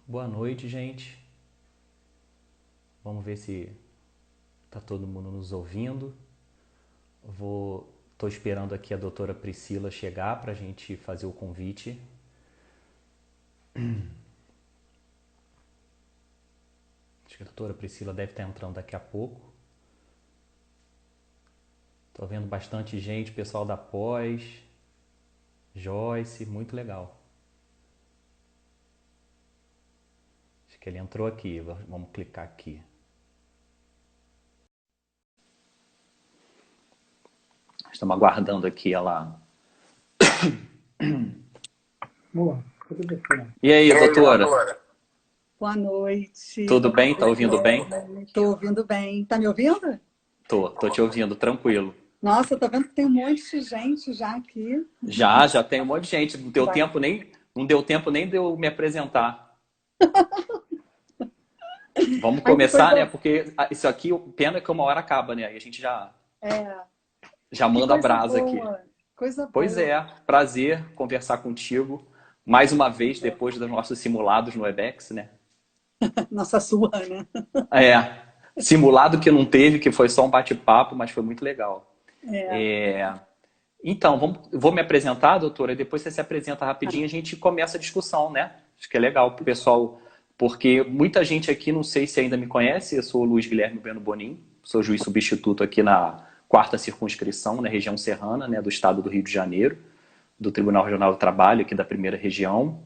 Boa noite, gente. Vamos ver se tá todo mundo nos ouvindo. Tô esperando aqui a doutora Priscila chegar para a gente fazer o convite. Acho que a doutora Priscila deve estar entrando daqui a pouco. Tô vendo bastante gente, pessoal da pós, Joyce, muito legal. Acho que ele entrou aqui, vamos clicar aqui. Estamos aguardando aqui ela. Boa, E aí, doutora? Boa noite. Tudo bem? Tá ouvindo bem? Tô ouvindo bem. Tá me ouvindo? Tô te ouvindo, tranquilo. Nossa, tô vendo que tem um monte de gente já aqui. Já tem um monte de gente. Não deu tempo nem de eu me apresentar. Vamos começar, né? Porque isso aqui, pena que uma hora acaba, né? Aí a gente já manda a brasa aqui. Coisa boa. Pois é, prazer conversar contigo mais uma vez depois dos nossos simulados no Webex, né? Nossa sua, né? Simulado que não teve, que foi só um bate-papo, mas foi muito legal. Então, vou me apresentar, doutora, e depois você se apresenta rapidinho e a gente começa a discussão, né? Acho que é legal pro pessoal, porque muita gente aqui, não sei se ainda me conhece, eu sou o Luiz Guilherme Bueno Bonin, sou juiz substituto aqui na 4ª circunscrição, na região serrana, né, do estado do Rio de Janeiro, do Tribunal Regional do Trabalho, aqui da 1ª região.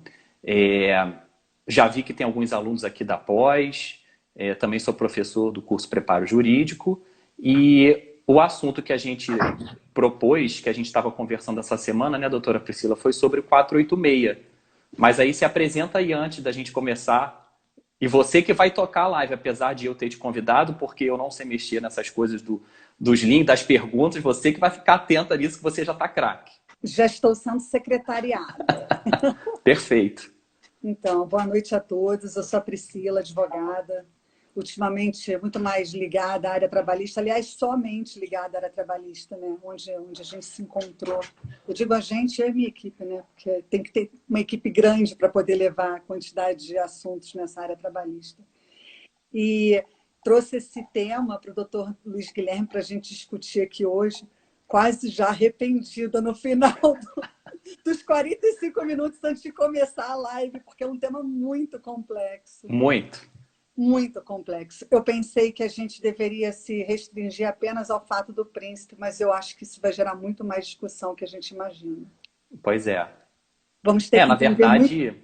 Já vi que tem alguns alunos aqui da pós, também sou professor do curso Preparo Jurídico, e o assunto que a gente propôs, que a gente estava conversando essa semana, né, doutora Priscila, foi sobre o 486. Mas aí se apresenta aí antes da gente começar. E você que vai tocar a live, apesar de eu ter te convidado, porque eu não sei mexer nessas coisas dos links, das perguntas, você que vai ficar atenta nisso, que você já está craque. Já estou sendo secretariada. Perfeito. Então, boa noite a todos. Eu sou a Priscila, advogada. Ultimamente, muito mais ligada à área trabalhista. Aliás, somente ligada à área trabalhista, né? Onde a gente se encontrou. Eu digo a gente e a minha equipe, né? Porque tem que ter uma equipe grande para poder levar a quantidade de assuntos nessa área trabalhista. E trouxe esse tema para o doutor Luiz Guilherme para a gente discutir aqui hoje, quase já arrependida no final dos 45 minutos antes de começar a live, porque é um tema muito complexo. Muito complexo. Eu pensei que a gente deveria se restringir apenas ao fato do príncipe, mas eu acho que isso vai gerar muito mais discussão que a gente imagina. Pois é. Vamos ter que na verdade, muito...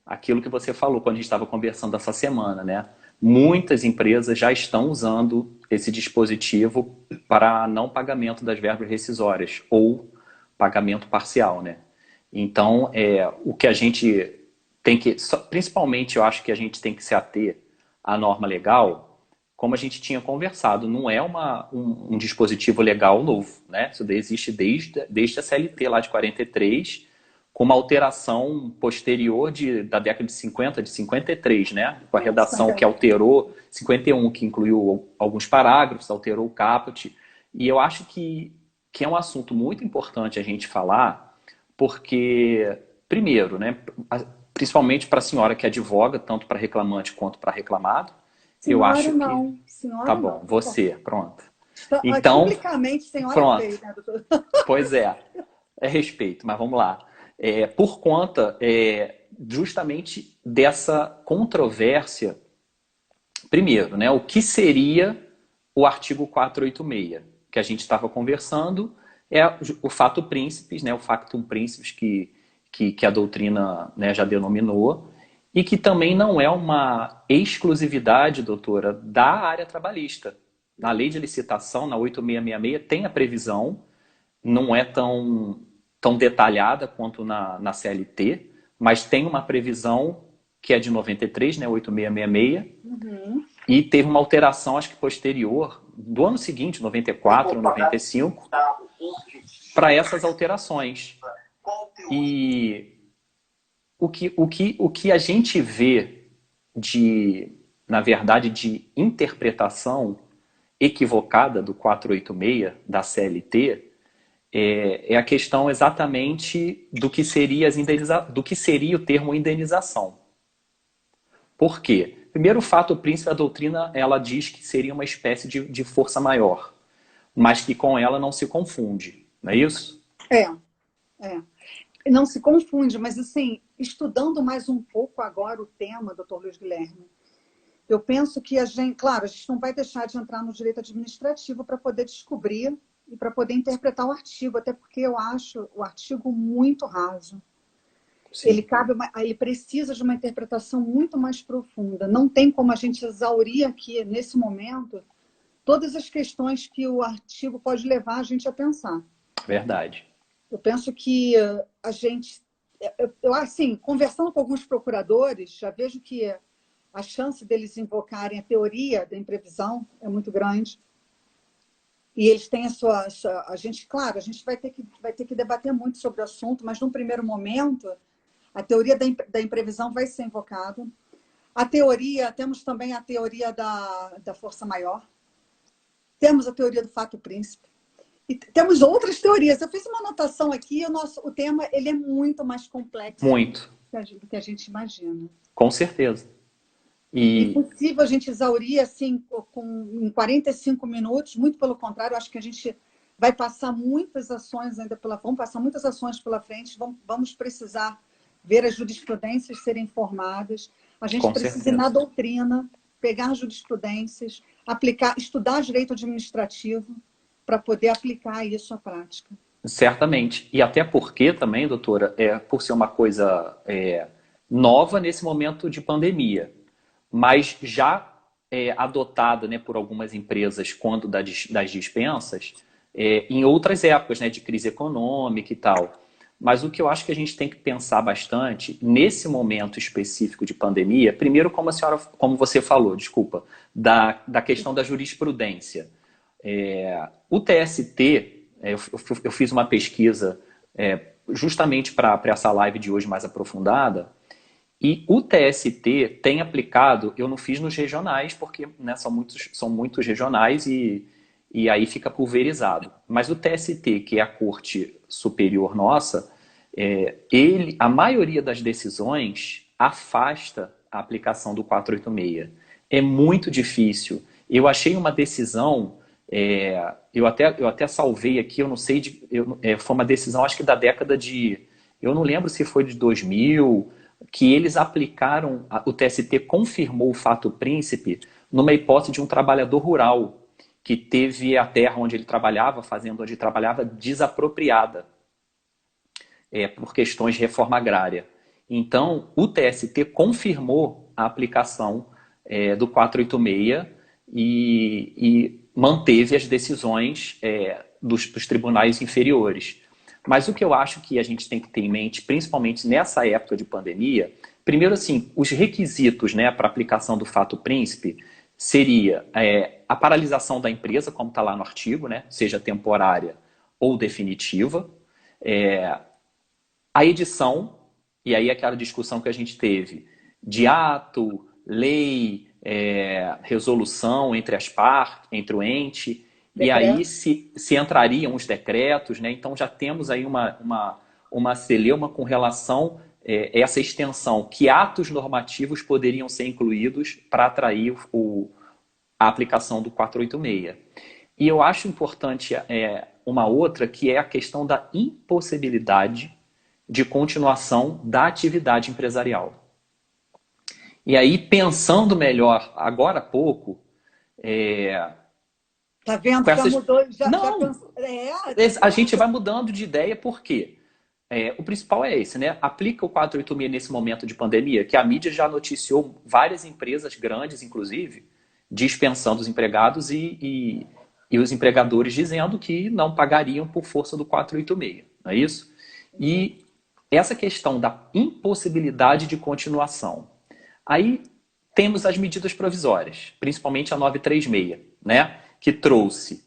aquilo que você falou quando a gente estava conversando essa semana, né? Muitas empresas já estão usando esse dispositivo para não pagamento das verbas rescisórias ou pagamento parcial, né? Então, o que a gente tem que... Principalmente, eu acho que a gente tem que se ater à norma legal, como a gente tinha conversado, não é um dispositivo legal novo, né? Isso existe desde a CLT lá de 43, com uma alteração posterior da década de 50, de 53, né? Com a redação que alterou, 51, que incluiu alguns parágrafos, alterou o caput. E eu acho que é um assunto muito importante a gente falar, porque, primeiro, né, principalmente para a senhora que advoga, tanto para reclamante quanto para reclamado, Senhora, eu acho não. que... Senhora, tá bom, não. você, pronto. Então, publicamente, senhora pronto. fez, né, doutor? Pois é respeito, mas vamos lá. Por conta justamente dessa controvérsia, primeiro, né, o que seria o artigo 486, que a gente estava conversando, é o fato príncipes, né, o factum príncipes que a doutrina, né, já denominou, e que também não é uma exclusividade, doutora, da área trabalhista. Na lei de licitação, na 8666, tem a previsão, não é tão detalhada quanto na CLT, mas tem uma previsão que é de 93, né, 8666, e teve uma alteração, acho que posterior, do ano seguinte, 94, 95, para essas alterações. E o que a gente vê na verdade, de interpretação, equivocada do 486 da CLT é a questão exatamente do que seria, do que seria o termo indenização. Por quê? Primeiro, o fato príncipe, a doutrina, ela diz que seria uma espécie de força maior, mas que com ela não se confunde, não é isso? É, é. Não se confunde, mas assim, estudando mais um pouco agora o tema, doutor Luiz Guilherme, eu penso que a gente, claro, a gente não vai deixar de entrar no direito administrativo para poder descobrir e para poder interpretar o artigo, até porque eu acho o artigo muito raso. Ele, ele precisa de uma interpretação muito mais profunda. Não tem como a gente exaurir aqui, nesse momento, todas as questões que o artigo pode levar a gente a pensar. Verdade. Eu penso que a gente... assim, conversando com alguns procuradores, já vejo que a chance deles invocarem a teoria da imprevisão é muito grande. E eles têm a sua... A gente, claro, a gente vai ter que debater muito sobre o assunto, mas num primeiro momento, a teoria da imprevisão vai ser invocada. A teoria, temos também a teoria da força maior. Temos a teoria do fato príncipe. E temos outras teorias. Eu fiz uma anotação aqui, o tema ele é muito mais complexo do que a gente imagina. Com certeza. E impossível a gente exaurir assim, em 45 minutos, muito pelo contrário, acho que a gente vai passar muitas ações ainda vamos passar muitas ações pela frente, vamos precisar ver as jurisprudências serem formadas, a gente precisa ir na doutrina, pegar jurisprudências, aplicar, estudar direito administrativo para poder aplicar isso à prática. Certamente. E até porque também, doutora, por ser uma coisa nova nesse momento de pandemia, mas já adotada, né, por algumas empresas quando das dispensas, em outras épocas, né, de crise econômica e tal. Mas o que eu acho que a gente tem que pensar bastante, nesse momento específico de pandemia, primeiro, como você falou, desculpa, da questão da jurisprudência. O TST, eu fiz uma pesquisa justamente para essa live de hoje mais aprofundada, e o TST tem aplicado, eu não fiz nos regionais, porque, né, são muitos regionais e aí fica pulverizado. Mas o TST, que é a Corte Superior nossa, a maioria das decisões afasta a aplicação do 486. É muito difícil. Eu achei uma decisão, eu até salvei aqui, eu não sei, foi uma decisão acho que da década eu não lembro se foi de 2000, que eles aplicaram, o TST confirmou o fato príncipe numa hipótese de um trabalhador rural que teve a terra onde ele trabalhava, fazenda onde ele trabalhava, desapropriada por questões de reforma agrária. Então, o TST confirmou a aplicação do 486 e manteve as decisões dos tribunais inferiores. Mas o que eu acho que a gente tem que ter em mente, principalmente nessa época de pandemia, primeiro, assim, os requisitos, né, para aplicação do fato príncipe seria a paralisação da empresa, como está lá no artigo, né, seja temporária ou definitiva, a edição, e aí aquela discussão que a gente teve de ato, lei, resolução entre as partes, entre o ente. Decreto. E aí se entrariam os decretos, né? Então já temos aí uma celeuma com relação a essa extensão, que atos normativos poderiam ser incluídos para atrair a aplicação do 486. E eu acho importante uma outra, que é a questão da impossibilidade de continuação da atividade empresarial. E aí, pensando melhor, agora há pouco... Tá vendo? Já mudou. A gente vai mudando de ideia, por quê? O principal é esse, né? Aplica o 486 nesse momento de pandemia, que a mídia já noticiou várias empresas grandes, inclusive, dispensando os empregados e os empregadores dizendo que não pagariam por força do 486, não é isso? E essa questão da impossibilidade de continuação. Aí temos as medidas provisórias, principalmente a 936, né? Que trouxe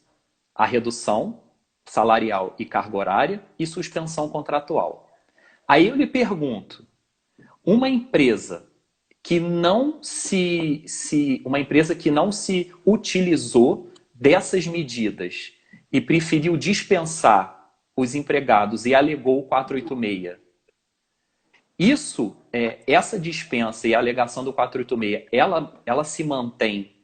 a redução salarial e carga horária e suspensão contratual. Aí eu lhe pergunto, uma empresa que não se utilizou dessas medidas e preferiu dispensar os empregados e alegou o 486, essa dispensa e a alegação do 486, ela se mantém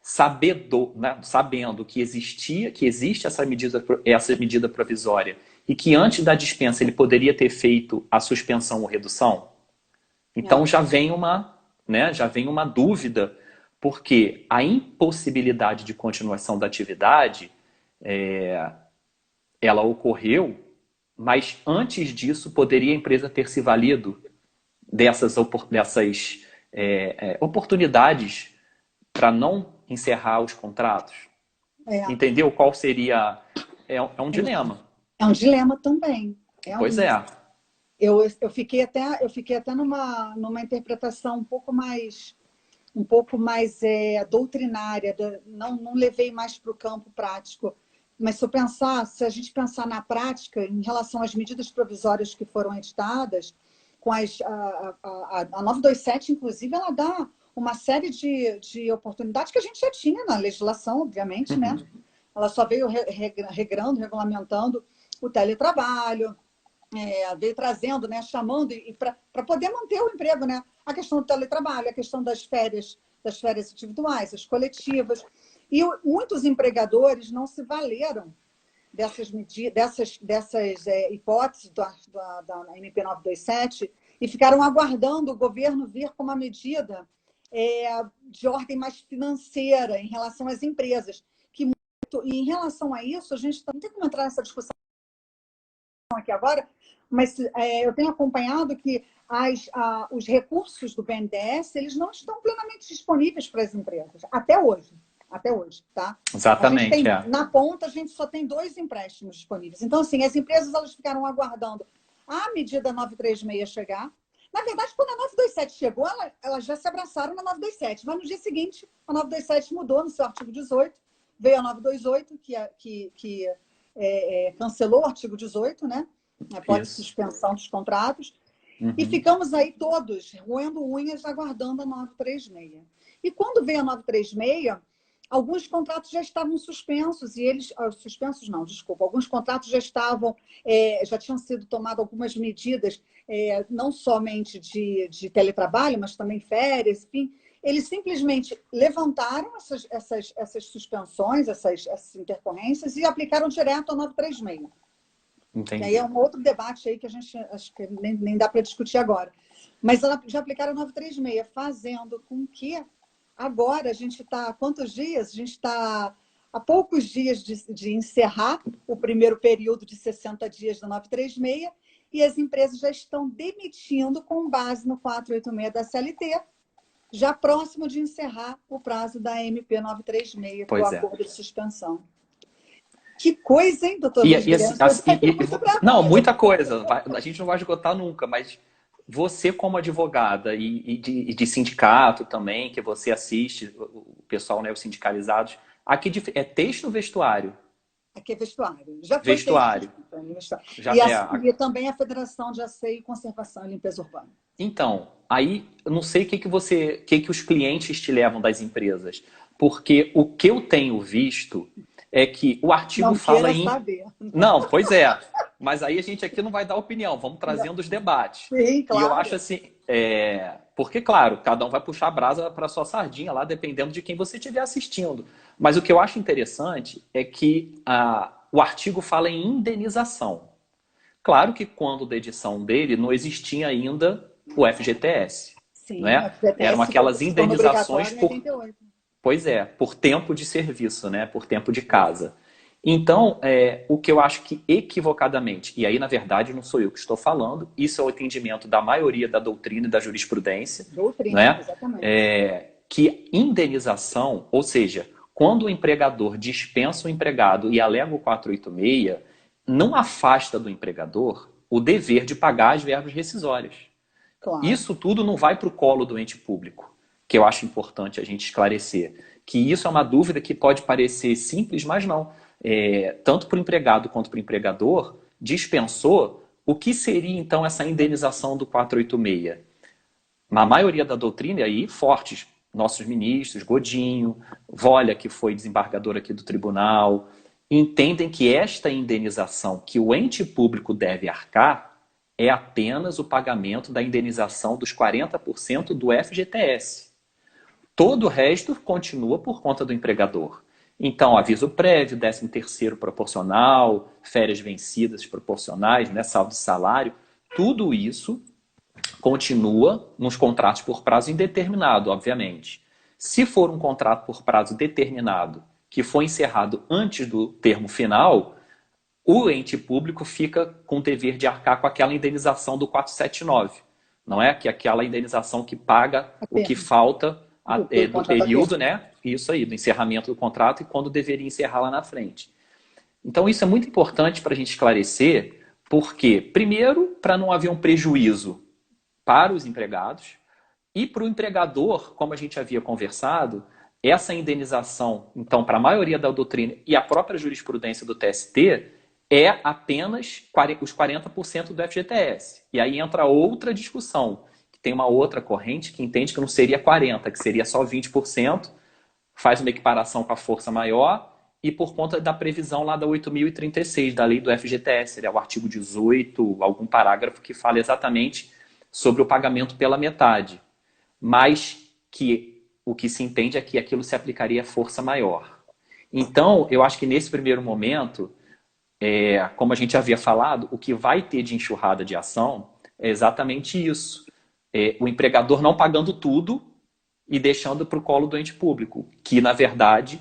sabendo que existe essa medida provisória e que antes da dispensa ele poderia ter feito a suspensão ou redução? Então já vem uma dúvida, porque a impossibilidade de continuação da atividade, ela ocorreu, mas antes disso poderia a empresa ter se valido dessas oportunidades para não encerrar os contratos. Entendeu qual seria? É um dilema. É um dilema também. Pois é. Eu fiquei até numa interpretação um pouco mais doutrinária, não levei mais para o campo prático. Mas se a gente pensar na prática, em relação às medidas provisórias que foram editadas, com a 927, inclusive, ela dá uma série de oportunidades que a gente já tinha na legislação, obviamente, né? Ela só veio regulamentando o teletrabalho, veio trazendo, né, chamando para poder manter o emprego, né? A questão do teletrabalho, a questão das férias individuais, as coletivas. E muitos empregadores não se valeram dessas hipóteses da MP 927 e ficaram aguardando o governo vir com uma medida de ordem mais financeira em relação às empresas. E em relação a isso, a gente não tem como entrar nessa discussão aqui agora, mas eu tenho acompanhado que os recursos do BNDES eles não estão plenamente disponíveis para as empresas, até hoje, tá? Exatamente. Na ponta, a gente só tem 2 empréstimos disponíveis. Então, assim, as empresas elas ficaram aguardando a medida 936 chegar. Na verdade, quando a 927 chegou, elas já se abraçaram na 927. Mas no dia seguinte, a 927 mudou no seu artigo 18, veio a 928, que cancelou o artigo 18, né? Pode suspensão dos contratos. E ficamos aí todos roendo unhas, aguardando a 936. E quando veio a 936, alguns contratos já estavam suspensos, e eles... Suspensos não, desculpa. Alguns contratos já tinham sido tomadas algumas medidas, não somente de teletrabalho, mas também férias, enfim. Eles simplesmente levantaram essas suspensões, essas intercorrências, e aplicaram direto a 936. Entendi. E aí é um outro debate aí que a gente acho que nem dá para discutir agora. Mas já aplicaram a 936, fazendo com que agora a gente está... Há quantos dias? A gente está há poucos dias de encerrar o primeiro período de 60 dias da 936 e as empresas já estão demitindo com base no 486 da CLT, já próximo de encerrar o prazo da MP 936, do acordo de suspensão. Que coisa, hein, doutor? Não, muita coisa. A gente não vai esgotar nunca, mas você como advogada e de sindicato também, que você assiste, o pessoal, né, os sindicalizados, aqui é texto ou vestuário? Aqui é vestuário. Já foi vestuário. E também a Federação de Asseio, Conservação e Limpeza Urbana. Então, aí eu não sei o que os clientes te levam das empresas, porque o que eu tenho visto é que o artigo fala em... Saber. Não, pois é. Mas aí a gente aqui não vai dar opinião, vamos trazendo os debates. Sim, claro. E eu acho assim, porque, claro, cada um vai puxar a brasa para sua sardinha lá, dependendo de quem você estiver assistindo. Mas o que eu acho interessante é que o artigo fala em indenização. Claro que quando da edição dele não existia ainda o FGTS. Sim, né? Eram aquelas indenizações por tempo de serviço, né? Por tempo de casa. Então, o que eu acho que equivocadamente, e aí na verdade não sou eu que estou falando, isso é o entendimento da maioria da doutrina e da jurisprudência, né? Exatamente. Que indenização, ou seja, quando o empregador dispensa o empregado e alega o 486, não afasta do empregador o dever de pagar as verbas rescisórias. Claro. Isso tudo não vai para o colo do ente público, que eu acho importante a gente esclarecer. Que isso é uma dúvida que pode parecer simples, mas não. Tanto para o empregado quanto para o empregador, dispensou, o que seria então essa indenização do 486? Na maioria da doutrina, e aí fortes, nossos ministros, Godinho, Volha, que foi desembargador aqui do tribunal, entendem que esta indenização que o ente público deve arcar é apenas o pagamento da indenização dos 40% do FGTS. Todo o resto continua por conta do empregador. Então, aviso prévio, 13º proporcional, férias vencidas proporcionais, né, saldo de salário, tudo isso continua nos contratos por prazo indeterminado, obviamente. Se for um contrato por prazo determinado que foi encerrado antes do termo final, o ente público fica com o dever de arcar com aquela indenização do 479. Não é que aquela indenização que paga o que falta do período, né? Isso aí, do encerramento do contrato e quando deveria encerrar lá na frente. Então, isso é muito importante para a gente esclarecer, porque, primeiro, para não haver um prejuízo para os empregados e para o empregador, como a gente havia conversado, essa indenização, então, para a maioria da doutrina e a própria jurisprudência do TST, é apenas os 40% do FGTS. E aí entra outra discussão, que tem uma outra corrente que entende que não seria 40%, que seria só 20%, faz uma equiparação com a força maior, e por conta da previsão lá da 8.036, da lei do FGTS, o artigo 18, algum parágrafo que fala exatamente sobre o pagamento pela metade. Mas que o que se entende é que aquilo se aplicaria à força maior. Então, eu acho que nesse primeiro momento, como a gente havia falado, o que vai ter de enxurrada de ação é exatamente isso. O empregador não pagando tudo e deixando para o colo do ente público, que, na verdade,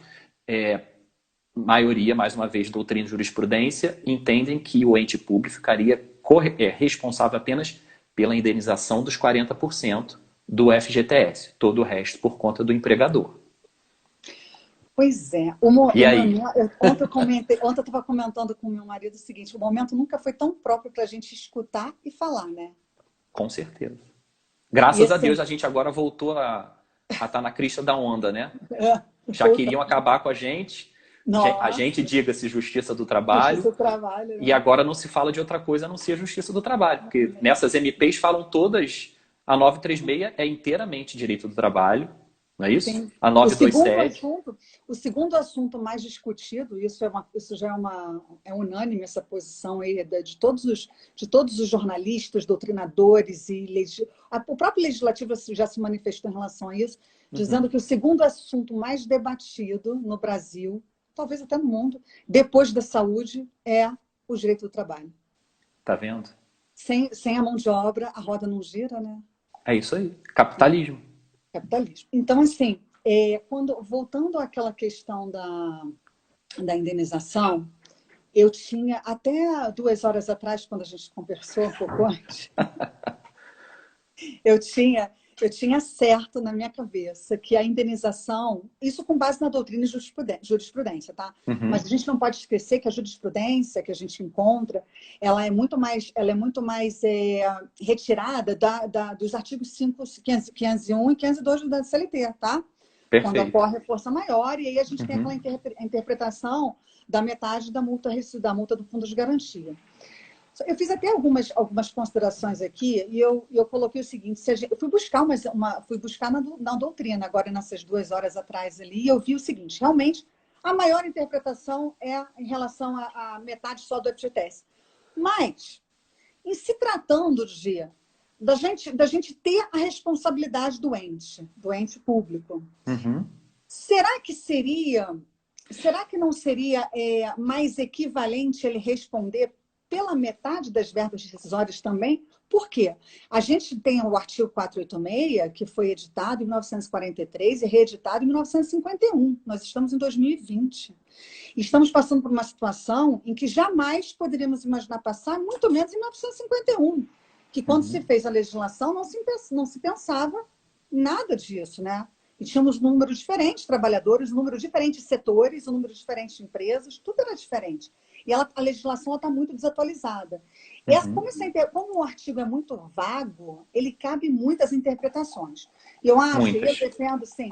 maioria, mais uma vez, doutrina e jurisprudência, entendem que o ente público ficaria responsável apenas pela indenização dos 40% do FGTS, todo o resto por conta do empregador. Pois é. E aí? Ontem eu estava comentando com meu marido o seguinte, o momento nunca foi tão próprio para a gente escutar e falar, né? Com certeza. Graças a Deus a gente agora voltou a estar na crista da onda, né? Já queriam acabar com a gente. Nossa. A gente, diga-se, justiça do trabalho. Justiça do trabalho, né? E agora não se fala de outra coisa a não ser a justiça do trabalho. Porque nessas MPs falam todas... A 936 é inteiramente direito do trabalho, não é isso? Sim. A 927... O segundo assunto mais discutido, isso já é unânime, essa posição aí de todos os jornalistas, doutrinadores o próprio legislativo já se manifestou em relação a isso, dizendo que o segundo assunto mais debatido no Brasil, talvez até no mundo, depois da saúde, é o direito do trabalho. Tá vendo? Sem a mão de obra, a roda não gira, né? É isso aí. Capitalismo. Capitalismo. Então, assim, voltando àquela questão da indenização, eu tinha, até 2 horas atrás, quando a gente conversou um pouco antes, eu tinha certo na minha cabeça que a indenização, isso com base na doutrina e jurisprudência, tá? Uhum. Mas a gente não pode esquecer que a jurisprudência que a gente encontra, ela é muito mais retirada dos artigos 501 e 502 da CLT, tá? Perfeito. Quando ocorre a força maior, e aí a gente tem aquela interpretação da metade da multa do fundo de garantia. Eu fiz até algumas considerações aqui e eu coloquei o seguinte, eu fui buscar na doutrina, agora nessas 2 horas atrás ali, e eu vi o seguinte, realmente, a maior interpretação é em relação à metade só do FGTS. Mas, em se tratando da gente ter a responsabilidade do ente público, será que não seria mais equivalente ele responder pela metade das verbas decisórias também? Por quê? A gente tem o artigo 486, que foi editado em 1943 e reeditado em 1951. Nós estamos em 2020. Estamos passando por uma situação em que jamais poderíamos imaginar passar, muito menos em 1951, que quando se fez a legislação não se pensava nada disso, né? E tínhamos números diferentes de trabalhadores, números diferentes de setores, números diferentes de empresas, tudo era diferente. E a legislação está muito desatualizada. Como o artigo é muito vago, ele cabe muitas interpretações. E eu defendo assim,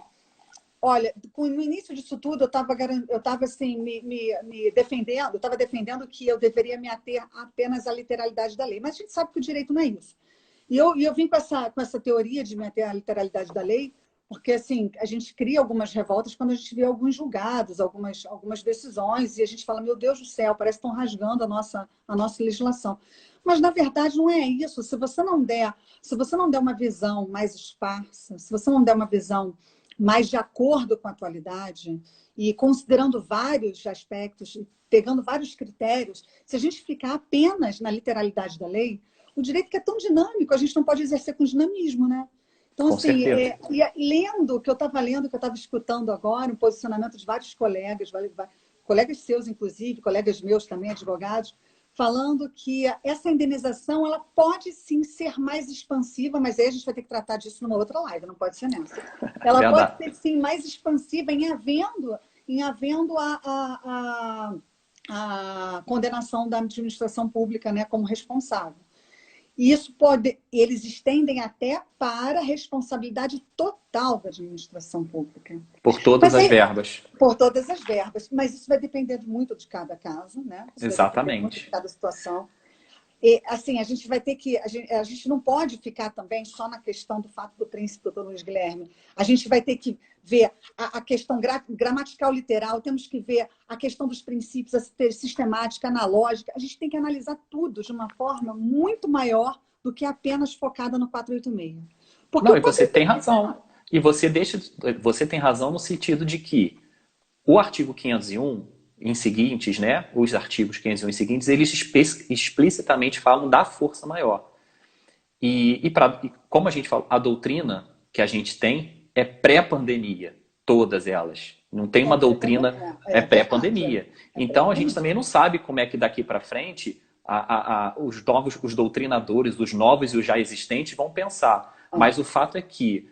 olha, no início disso tudo, eu estava assim, me defendendo, eu estava defendendo que eu deveria me ater apenas à literalidade da lei. Mas a gente sabe que o direito não é isso. E eu vim com essa teoria de me ater à literalidade da lei, Porque, assim, a gente cria algumas revoltas quando a gente vê alguns julgados, algumas decisões, e a gente fala, meu Deus do céu, parece que estão rasgando a nossa legislação. Mas, na verdade, não é isso. Se você não der uma visão mais esparsa, se você não der uma visão mais de acordo com a atualidade, e considerando vários aspectos, pegando vários critérios, se a gente ficar apenas na literalidade da lei, o direito que é tão dinâmico, a gente não pode exercer com dinamismo, né? Então, Com assim, certeza. lendo o que eu estava lendo, o que eu estava escutando agora, um posicionamento de vários colegas, colegas seus, inclusive, colegas meus também, advogados, falando que essa indenização ela pode sim ser mais expansiva, mas aí a gente vai ter que tratar disso numa outra live, não pode ser nessa. Ela pode Verdade. ser sim mais expansiva em havendo a condenação da administração pública, né, como responsável. E isso pode, eles estendem até para a responsabilidade total da administração pública. Por todas Mas as aí, verbas. por todas as verbas, mas isso vai depender muito de cada caso, né? Isso vai depender muito de Exatamente. cada situação. E, assim, a gente vai ter que. A gente não pode ficar também só na questão do fato do príncipe, doutor Luiz Guilherme. A gente vai ter que ver a questão gramatical literal, temos que ver a questão dos princípios, a sistemática, analógica. A gente tem que analisar tudo de uma forma muito maior do que apenas focada no 486. Porque Não, o e você tem 486. razão. E você tem razão no sentido de que o artigo 501 em seguintes, né, os artigos 501 em seguintes, eles explicitamente falam da força maior. E como a gente fala, a doutrina que a gente tem é pré-pandemia, todas elas. Não tem uma doutrina pré-pandemia. Então a gente também não sabe como é que daqui para frente os doutrinadores, os novos e os já existentes vão pensar. Mas o fato é que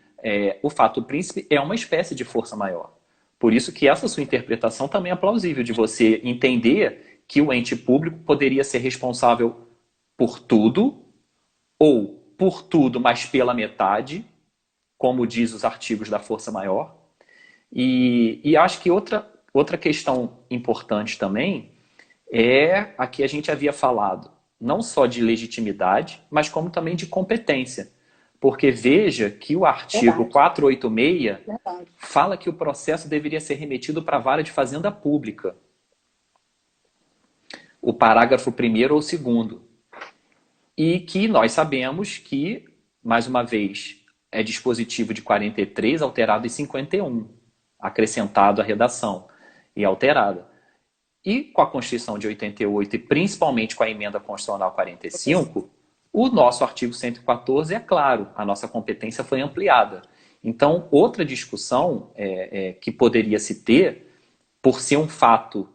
o fato príncipe é uma espécie de força maior. Por isso que essa sua interpretação também é plausível, de você entender que o ente público poderia ser responsável por tudo, ou por tudo, mas pela metade, como diz os artigos da força maior. E acho que outra questão importante também é a que a gente havia falado, não só de legitimidade, mas como também de competência. Porque veja que o artigo 486 fala que o processo deveria ser remetido para a vara de fazenda pública. O parágrafo 1º ou 2º. E que nós sabemos que, mais uma vez, é dispositivo de 43 alterado em 51, acrescentado à redação e alterada. E com a Constituição de 88 e principalmente com a Emenda Constitucional 45, o nosso artigo 114 é claro, a nossa competência foi ampliada. Então, outra discussão que poderia se ter, por ser um fato,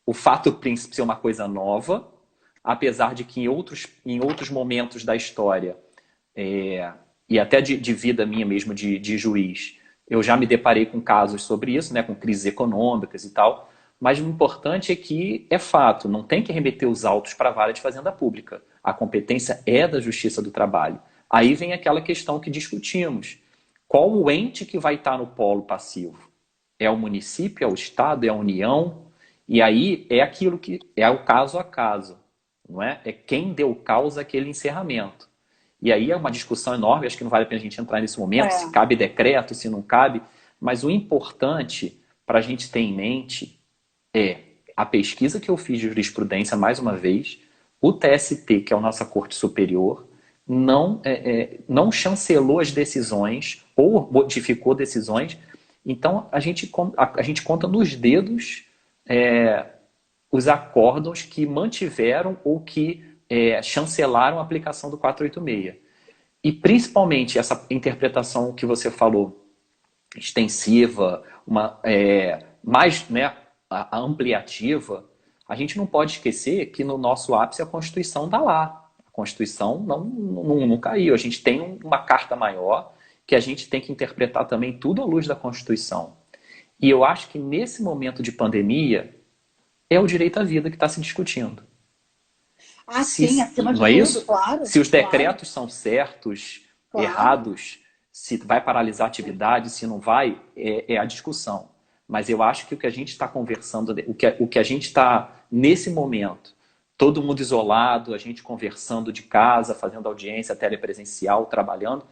o fato príncipe ser uma coisa nova, apesar de que em outros momentos da história, e até de vida minha mesmo, de juiz, eu já me deparei com casos sobre isso, né, com crises econômicas e tal, mas o importante é que é fato, não tem que remeter os autos para a vara de fazenda pública. A competência é da Justiça do Trabalho. Aí vem aquela questão que discutimos. Qual o ente que vai estar no polo passivo? É o município, é o Estado, é a União? E aí é aquilo que é o caso a caso, não é? É quem deu causa àquele encerramento. E aí é uma discussão enorme, acho que não vale a pena a gente entrar nesse momento, se cabe decreto, se não cabe, mas o importante para a gente ter em mente a pesquisa que eu fiz de jurisprudência, mais uma vez, o TST, que é a nossa Corte Superior, não chancelou as decisões ou modificou decisões. Então, a gente conta nos dedos os acórdãos que mantiveram ou que chancelaram a aplicação do 486. E, principalmente, essa interpretação que você falou, extensiva, mais, né, a ampliativa, a gente não pode esquecer que no nosso ápice a Constituição está lá. A Constituição não caiu. A gente tem uma carta maior que a gente tem que interpretar também tudo à luz da Constituição. E eu acho que nesse momento de pandemia é o direito à vida que está se discutindo. Sim, acima de não é tudo, isso? claro. Se os decretos são certos, Claro. errados, se vai paralisar a atividade, se não vai, é a discussão. Mas eu acho que o que a gente está conversando, o que a gente está nesse momento, todo mundo isolado, a gente conversando de casa, fazendo audiência telepresencial, trabalhando,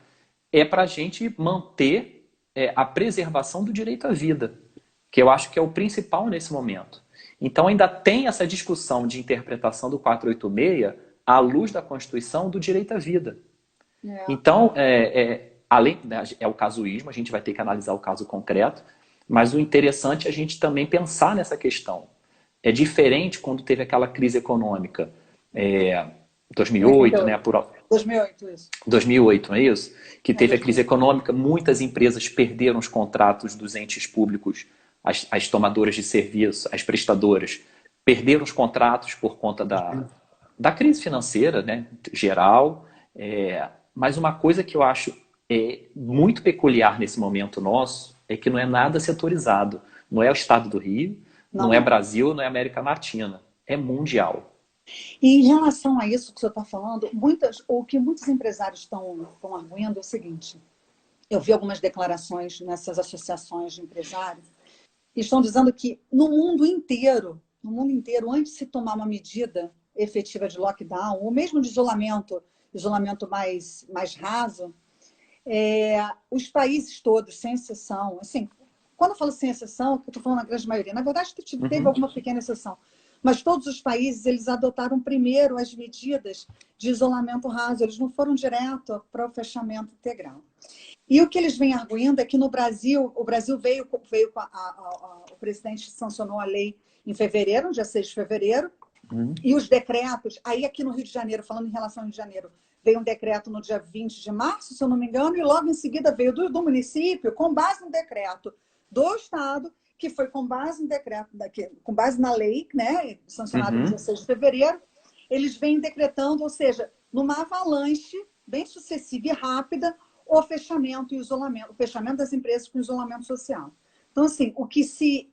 é para a gente manter a preservação do direito à vida, que eu acho que é o principal nesse momento. Então ainda tem essa discussão de interpretação do 486 à luz da Constituição do direito à vida. Então, além, né, é o casuísmo, a gente vai ter que analisar o caso concreto, mas o interessante é a gente também pensar nessa questão. É diferente quando teve aquela crise econômica, 2008, né? 2008, isso. 2008, não é isso? Que teve a crise econômica, muitas empresas perderam os contratos dos entes públicos, as tomadoras de serviço, as prestadoras, perderam os contratos por conta da crise financeira, né, geral. Mas uma coisa que eu acho muito peculiar nesse momento nosso é que não é nada setorizado. Não é o estado do Rio, não é Brasil, não é América Latina. É mundial. E em relação a isso que você está falando, o que muitos empresários estão arguindo é o seguinte: eu vi algumas declarações nessas associações de empresários que estão dizendo que no mundo inteiro, antes de se tomar uma medida efetiva de lockdown, ou mesmo de isolamento mais raso, os países todos, sem exceção, assim, quando eu falo sem exceção, eu estou falando na grande maioria, na verdade teve alguma pequena exceção, mas todos os países, eles adotaram primeiro as medidas de isolamento raso, eles não foram direto para o fechamento integral. E o que eles vêm arguindo é que no Brasil, o Brasil veio com o presidente sancionou a lei em fevereiro, dia 6 de fevereiro, e os decretos, aí aqui no Rio de Janeiro, falando em relação ao Rio de Janeiro, veio um decreto no dia 20 de março, se eu não me engano, e logo em seguida veio do município, com base no decreto do Estado, que foi com base no decreto, com base na lei, né, sancionada no dia 6 de fevereiro, eles vêm decretando, ou seja, numa avalanche bem sucessiva e rápida, o fechamento e o isolamento, o fechamento das empresas com isolamento social. Então, assim,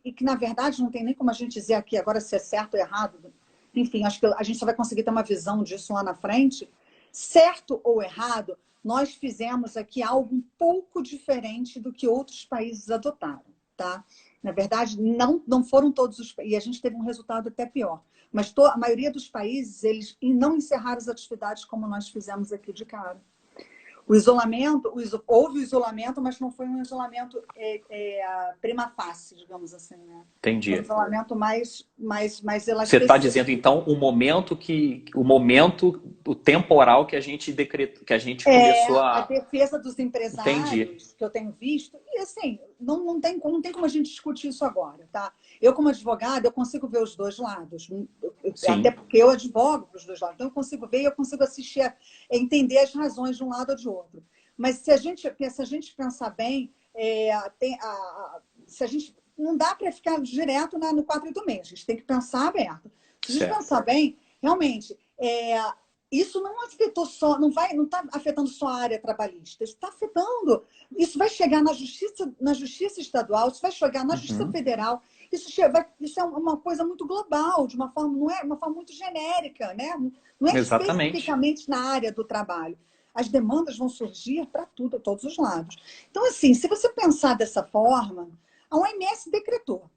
e que na verdade não tem nem como a gente dizer aqui agora se é certo ou errado, enfim, acho que a gente só vai conseguir ter uma visão disso lá na frente. Certo ou errado, nós fizemos aqui algo um pouco diferente do que outros países adotaram, tá? Na verdade, não foram todos os países, e a gente teve um resultado até pior. Mas a maioria dos países, eles não encerraram as atividades como nós fizemos aqui de cara. O isolamento, houve o isolamento, mas não foi um isolamento prima facie, digamos assim, né? Entendi. Foi um isolamento mais elastizado. Você está dizendo, então, o temporal que a gente começou a... A defesa dos empresários, Entendi. que eu tenho visto, e assim, não tem como a gente discutir isso agora, tá? Eu, como advogada, eu consigo ver os dois lados, até porque eu advogo para os dois lados, então eu consigo ver e eu consigo assistir, entender as razões de um lado ou de outro. Mas se a gente pensar bem, se a gente não dá para ficar direto no 486, a gente tem que pensar aberto. Se a gente pensar bem, realmente, isso não afetou só, não está afetando só a área trabalhista, isso está afetando, isso vai chegar na justiça estadual, isso vai chegar na justiça federal, isso é uma coisa muito global, de uma forma, não é uma forma muito genérica, né? Não é especificamente na área do trabalho. As demandas vão surgir para tudo, a todos os lados. Então, assim, se você pensar dessa forma, a OMS decretou.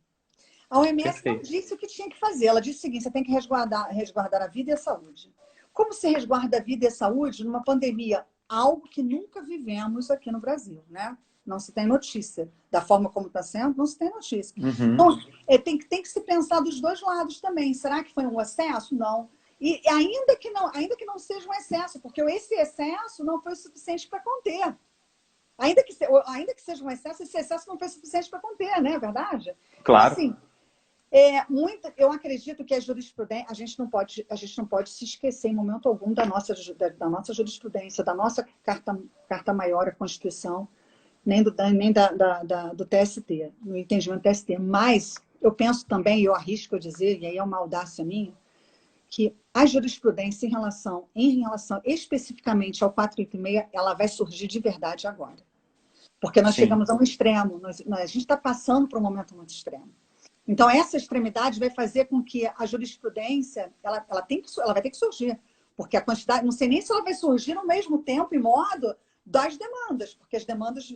A OMS não disse o que tinha que fazer. Ela disse o seguinte: você tem que resguardar a vida e a saúde. Como se resguarda a vida e a saúde numa pandemia? Algo que nunca vivemos aqui no Brasil, né? Não se tem notícia. Da forma como está sendo, não se tem notícia. Então, tem que se pensar dos dois lados também. Será que foi um excesso? Não. E ainda que não seja um excesso, porque esse excesso não foi suficiente para conter. Ainda que seja um excesso, esse excesso não foi suficiente para conter, né? É verdade? Claro. Então, assim, eu acredito que a jurisprudência, a gente não pode se esquecer em momento algum da nossa jurisprudência, da nossa carta maior, a Constituição, nem do TST, no entendimento do TST. Mas eu penso também, e eu arrisco a dizer, e aí é uma audácia minha, que a jurisprudência em relação especificamente ao 486, ela vai surgir de verdade agora. Porque nós chegamos a um extremo, a gente está passando por um momento muito extremo. Então, essa extremidade vai fazer com que a jurisprudência ela vai ter que surgir. Porque a quantidade, não sei nem se ela vai surgir no mesmo tempo e modo das demandas, porque as demandas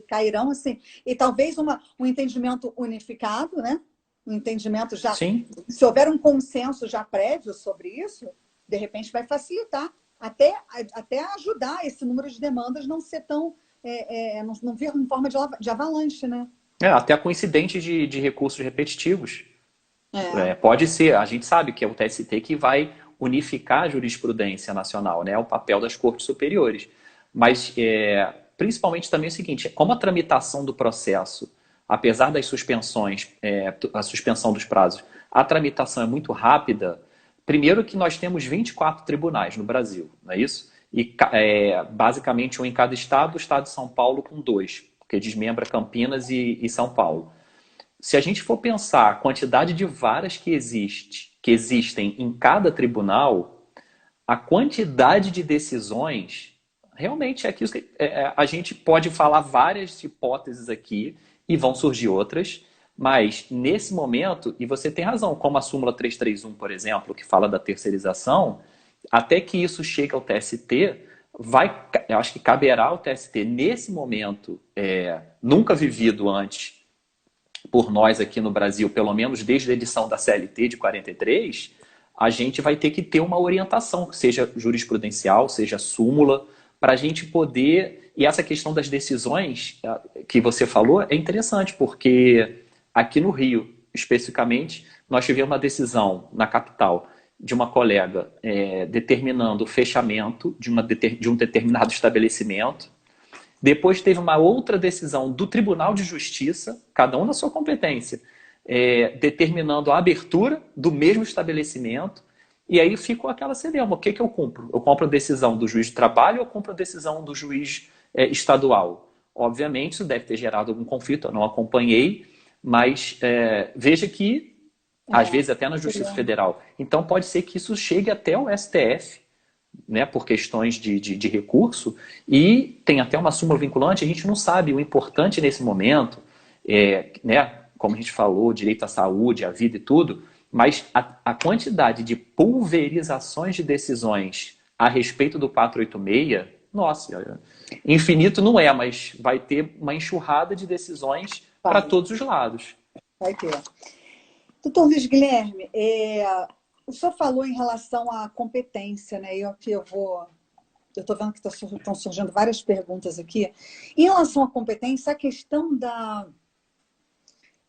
cairão assim. E talvez um entendimento unificado, né? Um entendimento já... Sim. Se houver um consenso já prévio sobre isso, de repente vai facilitar, até ajudar esse número de demandas não ser tão não vir em forma de avalanche, né? Até com incidente de recursos repetitivos. É, Pode ser, a gente sabe que é o TST que vai unificar a jurisprudência nacional, né? É o papel das cortes superiores. Mas, principalmente também é o seguinte, como a tramitação do processo, apesar das suspensões, a suspensão dos prazos, a tramitação é muito rápida, primeiro que nós temos 24 tribunais no Brasil, não é isso? E basicamente um em cada estado, o estado de São Paulo com dois, porque desmembra Campinas e São Paulo. Se a gente for pensar a quantidade de varas que existem em cada tribunal, a quantidade de decisões, realmente é aquilo que a gente pode falar várias hipóteses aqui e vão surgir outras, mas nesse momento, e você tem razão, como a súmula 331, por exemplo, que fala da terceirização, até que isso chegue ao TST, eu acho que caberá ao TST, nesse momento, nunca vivido antes por nós aqui no Brasil, pelo menos desde a edição da CLT de 43, a gente vai ter que ter uma orientação, seja jurisprudencial, seja súmula, para a gente poder... E essa questão das decisões que você falou é interessante, porque aqui no Rio, especificamente, nós tivemos uma decisão na capital de uma colega determinando o fechamento de um determinado estabelecimento. Depois teve uma outra decisão do Tribunal de Justiça, cada um na sua competência, determinando a abertura do mesmo estabelecimento. E aí ficou aquela celema. O que eu cumpro? Eu compro a decisão do juiz de trabalho ou eu compro a decisão do juiz estadual? Obviamente, isso deve ter gerado algum conflito, eu não acompanhei, mas veja que, às vezes, até na Justiça Federal. Então, pode ser que isso chegue até o STF, né, por questões de recurso, e tem até uma súmula vinculante, a gente não sabe. O importante nesse momento, né, como a gente falou, direito à saúde, à vida e tudo, mas a quantidade de pulverizações de decisões a respeito do 486, nossa, infinito não é, mas vai ter uma enxurrada de decisões para todos os lados. Vai ter. Doutor Luiz Guilherme, o senhor falou em relação à competência, né? Eu estou vendo que estão surgindo várias perguntas aqui. Em relação à competência, a questão da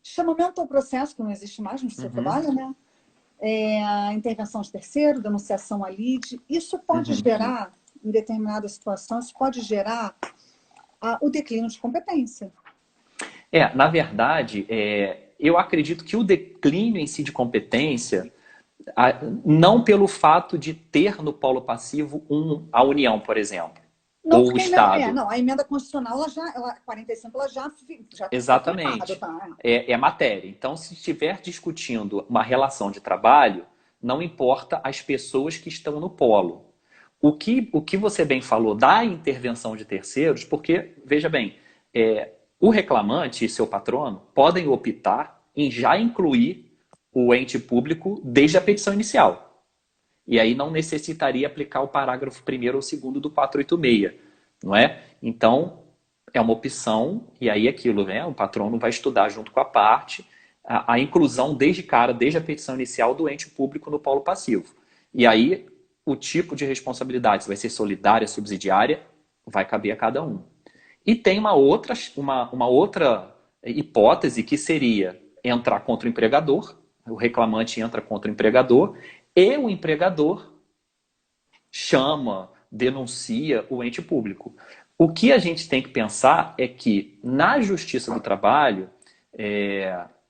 chamamento ao processo, que não existe mais no seu trabalho, né? A intervenção de terceiro, denunciação à lide, isso pode gerar, em determinadas situações, pode gerar o declínio de competência. Na verdade, eu acredito que o declínio em si de competência, não pelo fato de ter no polo passivo a União, por exemplo, não, ou o Estado. A emenda constitucional, 45, ela já Exatamente. É matéria. Então, se estiver discutindo uma relação de trabalho, não importa as pessoas que estão no polo. O que você bem falou da intervenção de terceiros, porque, veja bem, o reclamante e seu patrono podem optar em já incluir o ente público desde a petição inicial. E aí não necessitaria aplicar o parágrafo 1º ou 2º do 486, não é? Então, é uma opção, e aí aquilo, né? O patrono vai estudar junto com a parte a inclusão desde a petição inicial do ente público no polo passivo. E aí, o tipo de responsabilidade, se vai ser solidária, subsidiária, vai caber a cada um. E tem uma outra hipótese que seria entrar contra o empregador, o reclamante entra contra o empregador, e o empregador denuncia o ente público. O que a gente tem que pensar é que na Justiça do Trabalho,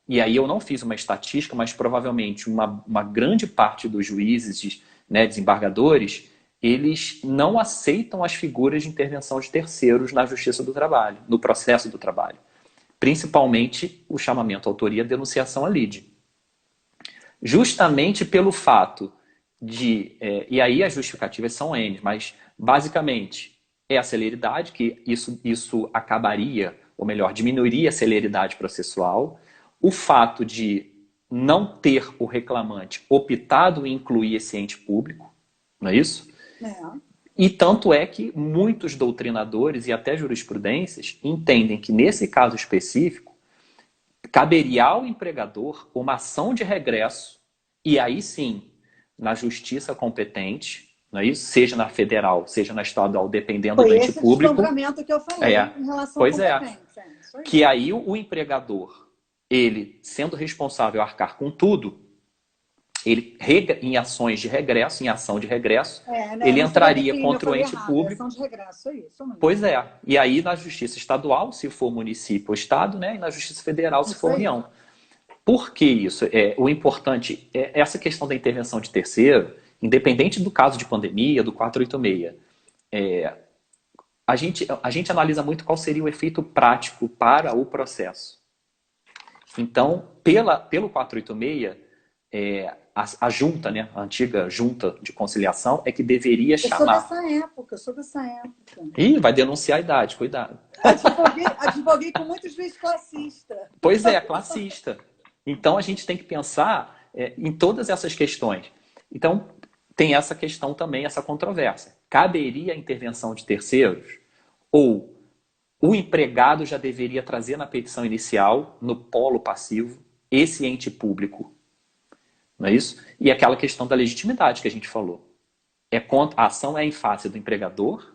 e aí eu não fiz uma estatística, mas provavelmente uma grande parte dos juízes, né, desembargadores, eles não aceitam as figuras de intervenção de terceiros na Justiça do Trabalho, no processo do trabalho. Principalmente o chamamento à autoria, denunciação à lide. Justamente pelo fato de... e aí as justificativas são N, mas basicamente é a celeridade, que isso acabaria, ou melhor, diminuiria a celeridade processual. O fato de não ter o reclamante optado em incluir esse ente público, não é isso? E tanto é que muitos doutrinadores e até jurisprudências entendem que nesse caso específico caberia ao empregador uma ação de regresso, e aí sim, na justiça competente, não é isso? Seja na federal, seja na estadual, dependendo do Foi ente esse público. desdobramento que eu falei em relação à Pois é. competência. Isso aí. Que aí o empregador, ele sendo responsável a arcar com tudo, ele em ações de regresso, em ação de regresso, né? ele Não seria entraria declínio, eu contra o falei ente errado, é público. ação de regresso, é isso mesmo. Pois é. E aí na justiça estadual, se for município ou estado, né? E na justiça federal, se Isso for aí. União. Por que isso? O importante é essa questão da intervenção de terceiro, independente do caso de pandemia, do 486. A gente analisa muito qual seria o efeito prático para o processo. Então, pelo 486, a junta, né, a antiga junta de conciliação, é que deveria chamar. Eu sou dessa época. Ih, vai denunciar a idade, cuidado. Advoguei com muitos juízes classistas. Pois é, classista. Então, a gente tem que pensar em todas essas questões. Então, tem essa questão também, essa controvérsia. Caberia a intervenção de terceiros? Ou o empregado já deveria trazer na petição inicial, no polo passivo, esse ente público? Não é isso? E aquela questão da legitimidade que a gente falou. A ação é em face do empregador?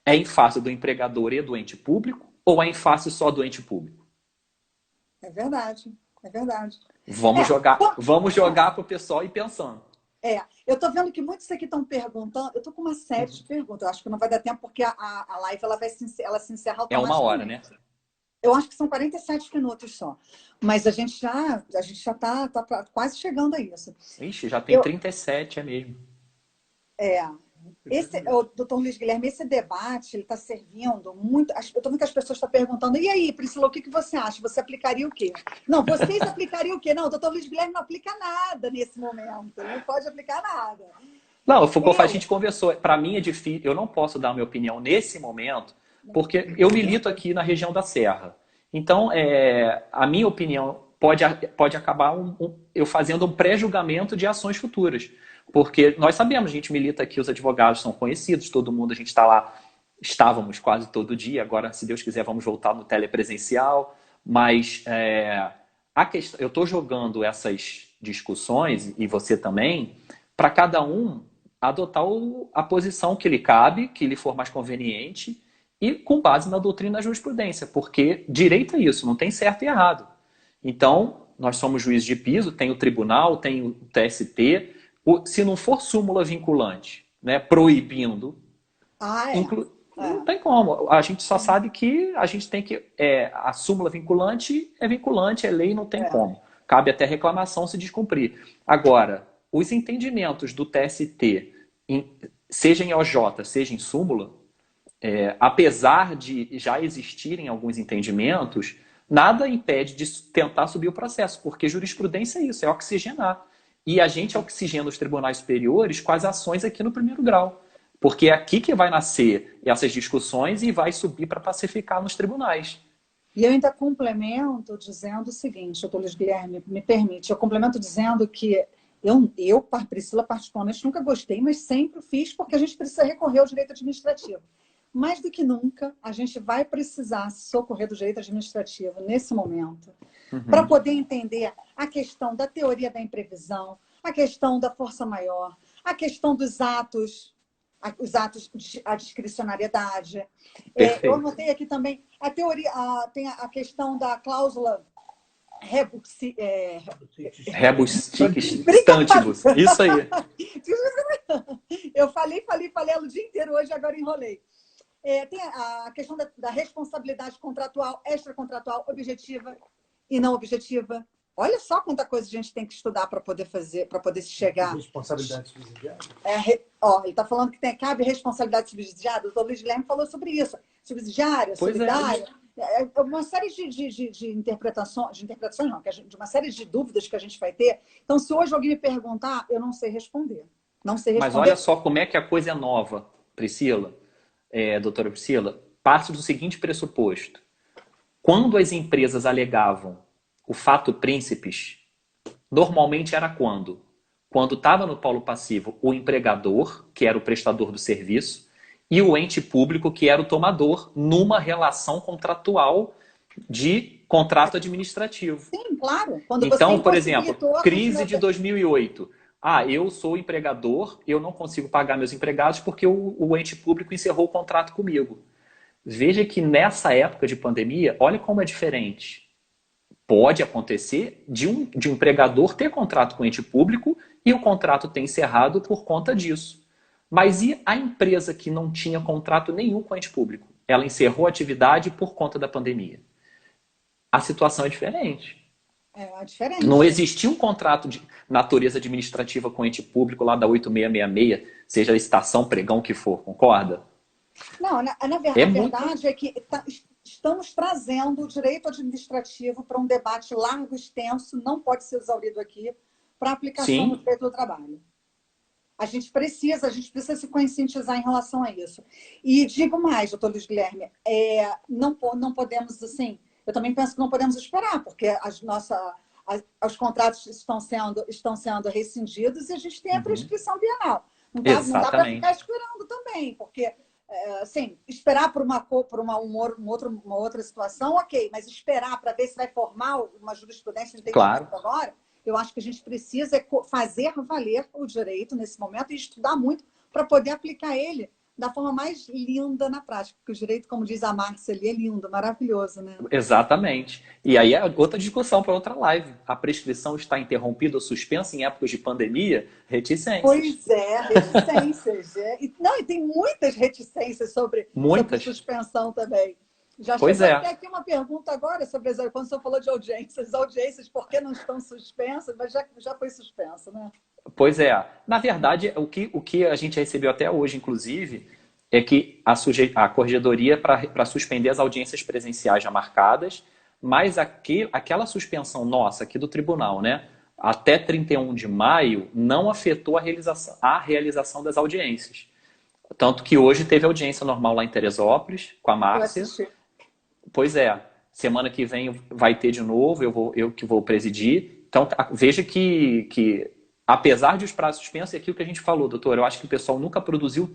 É em face do empregador e do ente público? Ou é em face só do ente público? É verdade, é verdade. Vamos jogar para o pessoal ir pensando. Eu estou vendo que muitos aqui estão perguntando. Eu estou com uma série de perguntas. Eu acho que não vai dar tempo, porque a live ela se encerra automaticamente. É 1 hora, né? Eu acho que são 47 minutos só. Mas a gente já está quase chegando a isso. Ixi, já tem 37, é mesmo. O doutor Luiz Guilherme, esse debate ele está servindo muito. Eu estou vendo que as pessoas estão perguntando: e aí, Priscila, o que você acha? Você aplicaria o quê? Não, vocês aplicariam o quê? Não, o doutor Luiz Guilherme não aplica nada nesse momento. Não pode aplicar nada. Não, o Foucault, a gente conversou. Para mim é difícil, eu não posso dar a minha opinião nesse momento, porque eu milito aqui na região da Serra. Então, a minha opinião pode acabar eu fazendo um pré-julgamento de ações futuras. Porque nós sabemos, a gente milita aqui, os advogados são conhecidos, todo mundo, a gente está lá, estávamos quase todo dia, agora, se Deus quiser, vamos voltar no telepresencial. Mas a questão, eu estou jogando essas discussões, e você também, para cada um adotar a posição que lhe cabe, que lhe for mais conveniente, e com base na doutrina da jurisprudência, porque direito é isso, não tem certo e errado. Então, nós somos juízes de piso, tem o tribunal, tem o TST. Se não for súmula vinculante, né, proibindo, não tem como. A gente só sabe que a gente tem que... a súmula vinculante, é lei, não tem como. Cabe até reclamação se descumprir. Agora, os entendimentos do TST, seja em OJ, seja em súmula, apesar de já existirem alguns entendimentos, nada impede de tentar subir o processo, porque jurisprudência é isso, é oxigenar. E a gente oxigena os tribunais superiores com as ações aqui no primeiro grau. Porque é aqui que vai nascer essas discussões e vai subir para pacificar nos tribunais. E eu ainda complemento dizendo o seguinte, doutor Luiz Guilherme, me permite, eu complemento dizendo que eu, Priscila, particularmente, nunca gostei, mas sempre fiz, porque a gente precisa recorrer ao direito administrativo. Mais do que nunca, a gente vai precisar socorrer do direito administrativo nesse momento, para poder entender a questão da teoria da imprevisão, a questão da força maior, a questão dos atos, a discricionariedade. Eu anotei aqui também a teoria, tem a questão da cláusula rebuscitantibus. Isso aí. Eu falei o dia inteiro hoje, agora enrolei. Tem a questão da responsabilidade contratual, extracontratual, objetiva e não objetiva. Olha só quanta coisa a gente tem que estudar para poder fazer, para poder chegar. Responsabilidade subsidiária? Ele está falando que cabe responsabilidade subsidiária. O doutor Luiz Guilherme falou sobre isso. Subsidiária, solidária. Uma série de interpretações, não, de uma série de dúvidas que a gente vai ter. Então, se hoje alguém me perguntar, eu não sei responder. Mas olha só como é que a coisa é nova, Priscila, doutora Priscila. Parte do seguinte pressuposto. Quando as empresas alegavam o fato príncipes, normalmente era quando? Quando estava no polo passivo o empregador, que era o prestador do serviço, e o ente público, que era o tomador, numa relação contratual de contrato administrativo. Sim, claro. Então, por exemplo, crise de 2008. Ah, eu sou empregador, eu não consigo pagar meus empregados porque o ente público encerrou o contrato comigo. Veja que nessa época de pandemia, olha como é diferente. Pode acontecer de um empregador ter contrato com o ente público e o contrato ter encerrado por conta disso. Mas e a empresa que não tinha contrato nenhum com o ente público? Ela encerrou a atividade por conta da pandemia. A situação é diferente. É Não diferente. existia um contrato de natureza administrativa com o ente público lá da 8666, seja a estação, pregão, que for, concorda? Não, É a muito. verdade é que estamos trazendo o direito administrativo para um debate largo, extenso, não pode ser exaurido aqui, para aplicação do Sim, direito do trabalho. A gente precisa se conscientizar em relação a isso. E digo mais, doutor Luiz Guilherme, não podemos, assim, eu também penso que não podemos esperar, porque os contratos estão sendo rescindidos e a gente tem a uhum, prescrição bienal. Não dá para ficar exatamente. esperando também, porque, assim, esperar por uma outra situação, ok, mas esperar para ver se vai formar uma jurisprudência, um entendimento Claro. agora, eu acho que a gente precisa fazer valer o direito nesse momento e estudar muito para poder aplicar ele da forma mais linda na prática. Porque o direito, como diz a Márcia ali, é lindo, maravilhoso, né? Exatamente. E aí é outra discussão para outra live. A prescrição está interrompida ou suspensa em épocas de pandemia? Reticências. Pois é, reticências. E tem muitas reticências sobre Muitas. suspensão também. Já Pois chegou é. até aqui uma pergunta agora sobre quando o senhor falou de audiências, por que não estão suspensas? Mas já foi suspensa, né? Pois é. Na verdade, o que a gente recebeu até hoje, inclusive, é que a corregedoria para suspender as audiências presenciais já marcadas, mas aquela suspensão nossa aqui do tribunal, né, até 31 de maio, não afetou a realização das audiências. Tanto que hoje teve audiência normal lá em Teresópolis, com a Eu Márcia. assisti. Pois é, semana que vem vai ter de novo, eu que vou presidir. Então, veja que apesar de os prazos suspensos, é aquilo que a gente falou, doutor, eu acho que o pessoal nunca produziu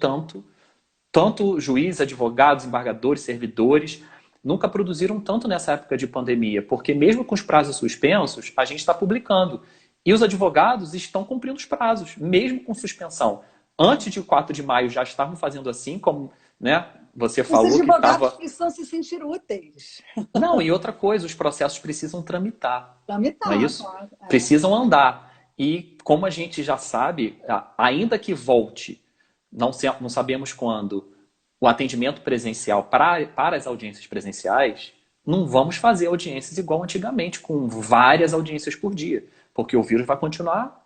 tanto juiz, advogados, embargadores, servidores, nunca produziram tanto nessa época de pandemia, porque mesmo com os prazos suspensos, a gente está publicando. E os advogados estão cumprindo os prazos, mesmo com suspensão. Antes de 4 de maio já estavam fazendo assim, como, né, você Os falou que advogados estava. precisam se sentir úteis. Não, e outra coisa, os processos precisam tramitar, não é Lamentar, isso? claro. Precisam andar. E como a gente já sabe, ainda que volte, não sabemos quando, o atendimento presencial para as audiências presenciais, não vamos fazer audiências igual antigamente, com várias audiências por dia, porque o vírus vai continuar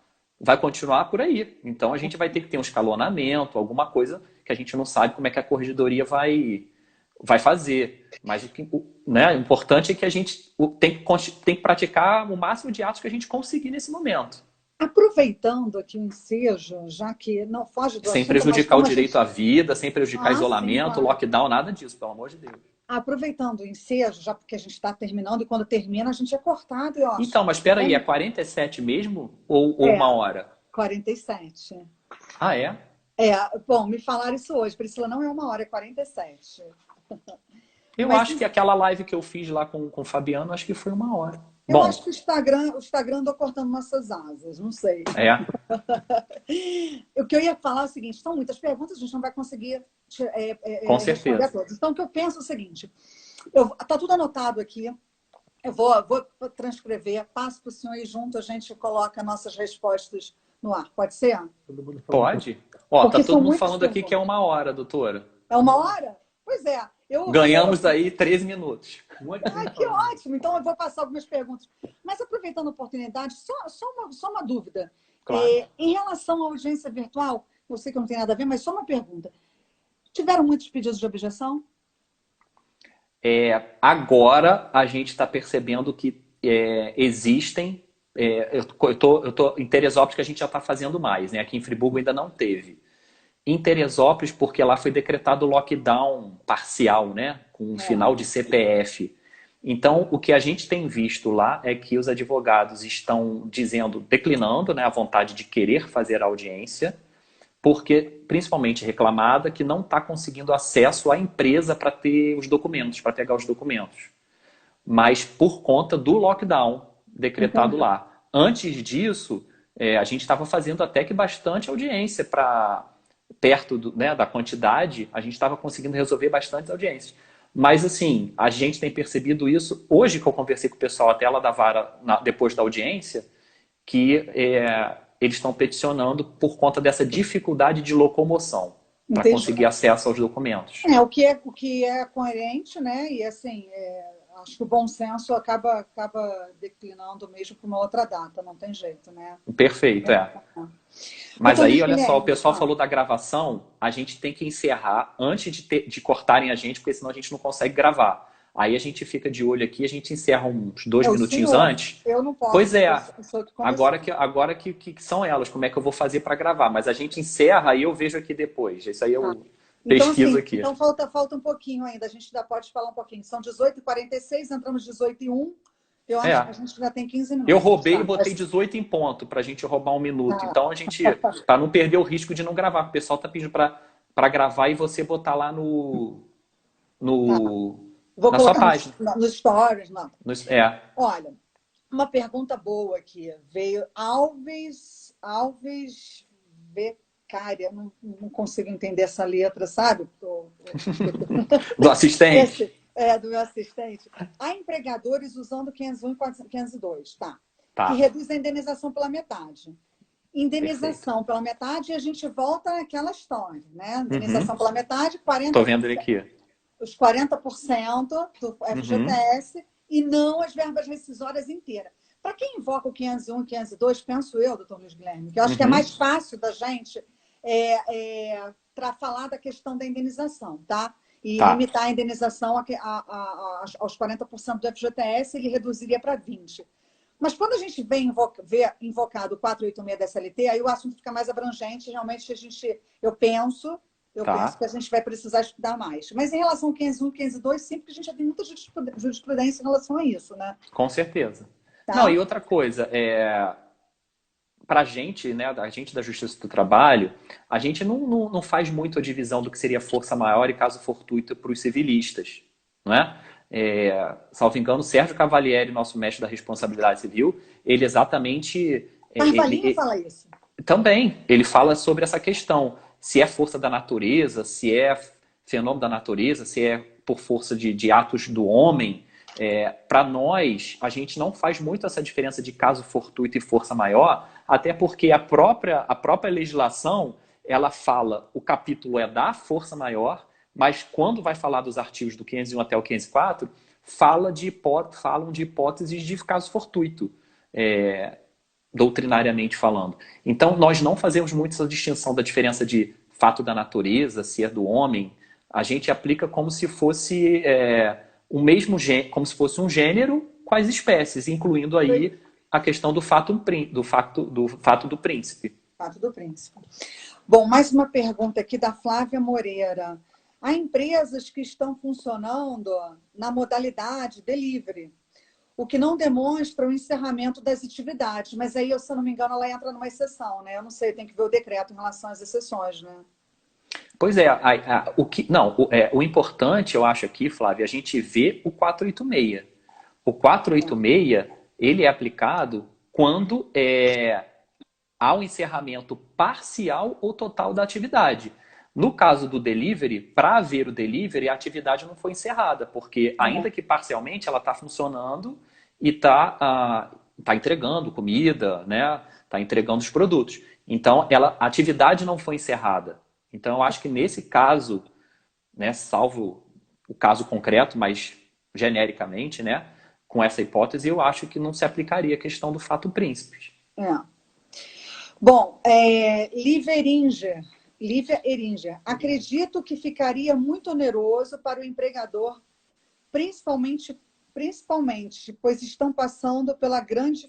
por aí. Então a gente vai ter que ter um escalonamento, alguma coisa que a gente não sabe como é que a corregedoria vai fazer. Mas né, o importante é que a gente tem que praticar o máximo de atos que a gente conseguir nesse momento. Aproveitando aqui o ensejo, já que não foge do Sem assunto, mas prejudicar o como a direito gente. à vida, sem prejudicar Ah, sim, isolamento, claro. lockdown, nada disso, pelo amor de Deus. Aproveitando o ensejo, já porque a gente está terminando, e quando termina a gente é cortado, eu acho. Então, mas espera aí, é 47 mesmo ou É, uma hora? 47. Ah, é? Bom, me falaram isso hoje. Priscila, não é uma hora, é 47. Eu Mas acho que aquela live que eu fiz lá com o Fabiano, acho que foi uma hora. eu acho Bom, que o Instagram andou cortando nossas asas, não sei. é, O que eu ia falar é o seguinte: são muitas perguntas, a gente não vai conseguir com responder a certeza. todas. Então, o que eu penso é o seguinte: está tudo anotado aqui. Eu vou transcrever, passo para o senhor e junto a gente coloca nossas respostas no ar. Pode ser? Pode? Ó, tá Porque são todo mundo muitas falando aqui que é perguntas. uma hora, doutora. É uma hora? Pois é. Ganhamos aí 13 minutos. Ai, que ótimo! Então, eu vou passar algumas perguntas. Mas, aproveitando a oportunidade, só uma dúvida. Claro. Em relação à audiência virtual, eu sei que não tem nada a ver, mas só uma pergunta. Tiveram muitos pedidos de objeção? Agora a gente está percebendo que existem. Eu tô em Teresópolis que a gente já está fazendo mais, né? Aqui em Friburgo ainda não teve. Em Teresópolis, porque lá foi decretado lockdown parcial, né? Com um É. final de CPF. Então, o que a gente tem visto lá é que os advogados estão declinando, né, a vontade de querer fazer a audiência, porque, principalmente reclamada, que não está conseguindo acesso à empresa para ter os documentos, para pegar os documentos. Mas por conta do lockdown decretado Entendi. lá. Antes disso, a gente estava fazendo até que bastante audiência para perto né, da quantidade, a gente estava conseguindo resolver bastante audiências. Mas, assim, a gente tem percebido isso, hoje que eu conversei com o pessoal até lá da vara, depois da audiência, que eles estão peticionando por conta dessa dificuldade de locomoção para Entendi. conseguir acesso aos documentos. O que é coerente, né? E assim, acho que o bom senso acaba declinando mesmo para uma outra data, não tem jeito, né? Perfeito, Mas Doutor aí, Luiz olha só, o Guilherme, pessoal falou da gravação, a gente tem que encerrar antes de cortarem a gente, porque senão a gente não consegue gravar. Aí a gente fica de olho aqui, a gente encerra uns 2 o minutinhos senhor, antes. eu não Pois posso, é, eu sou que começou. agora que são elas, como é que eu vou fazer para gravar? Mas a gente encerra e eu vejo aqui depois. Isso aí Tá. eu Então, pesquiso assim, aqui. então falta um pouquinho ainda, a gente ainda pode falar um pouquinho. São 18h46, entramos 18h01, eu acho que a gente já tem 15 Eu minutos. roubei Tá? e botei 18 em ponto para a gente roubar 1 minuto. Tá. Então a gente, para não perder o risco de não gravar, o pessoal tá pedindo para gravar e você botar lá Tá. Vou na sua colocar página. nos stories. Não. É. Olha, uma pergunta boa aqui. Veio Alves Becária. Não consigo entender essa letra, sabe? Do assistente. Do meu assistente. Há empregadores usando 501 e 502, tá? Tá. Que reduz a indenização pela metade. Indenização Perfeito. pela metade, e a gente volta àquela história, né? Indenização pela metade, 40%. Tô vendo ele aqui. Os 40% do FGTS e não as verbas rescisórias inteiras. Para quem invoca o 501 e 502, penso eu, doutor Luiz Guilherme, que eu acho que é mais fácil da gente para falar da questão da indenização, tá? E limitar a indenização aos 40% do FGTS, ele reduziria para 20%. Mas quando a gente vê invocado o 486 da SLT, aí o assunto fica mais abrangente, realmente eu penso que a gente vai precisar estudar mais. Mas em relação ao 501 e 502, sempre que a gente já tem muita jurisprudência em relação a isso, né? Com certeza. Tá? Não, e outra coisa, para a gente, né, a gente da Justiça do Trabalho, a gente não faz muito a divisão do que seria força maior e caso fortuito para os civilistas, não é? Salvo engano, Sérgio Cavalieri, nosso mestre da responsabilidade civil, ele exatamente... Carvalhinho fala isso. Também, ele fala sobre essa questão, se é força da natureza, se é fenômeno da natureza, se é por força de atos do homem. Para nós, a gente não faz muito essa diferença de caso fortuito e força maior, até porque a própria legislação, ela fala, o capítulo é da força maior, mas quando vai falar dos artigos do 501 até o 504, falam de hipóteses de caso fortuito, doutrinariamente falando. Então, nós não fazemos muito essa distinção da diferença de fato da natureza, se é do homem. A gente aplica como se fosse o mesmo gênero, como se fosse um gênero com as espécies, incluindo aí a questão do fato do príncipe. Fato do príncipe. Bom, mais uma pergunta aqui da Flávia Moreira. Há empresas que estão funcionando na modalidade delivery, o que não demonstra o encerramento das atividades. Mas aí, se eu não me engano, ela entra numa exceção, né? Eu não sei, tem que ver o decreto em relação às exceções, né? Pois o importante, eu acho aqui, Flávia, a gente vê o 486. O 486, ele é aplicado quando há um encerramento parcial ou total da atividade. No caso do delivery, para haver o delivery, a atividade não foi encerrada, porque ainda que parcialmente ela está funcionando e está entregando comida, né? Está entregando os produtos. Então, a atividade não foi encerrada. Então, eu acho que nesse caso, né, salvo o caso concreto, mas genericamente, né, com essa hipótese, eu acho que não se aplicaria a questão do fato príncipe. Bom, Lívia Eringer, acredito que ficaria muito oneroso para o empregador, principalmente, pois estão passando por grande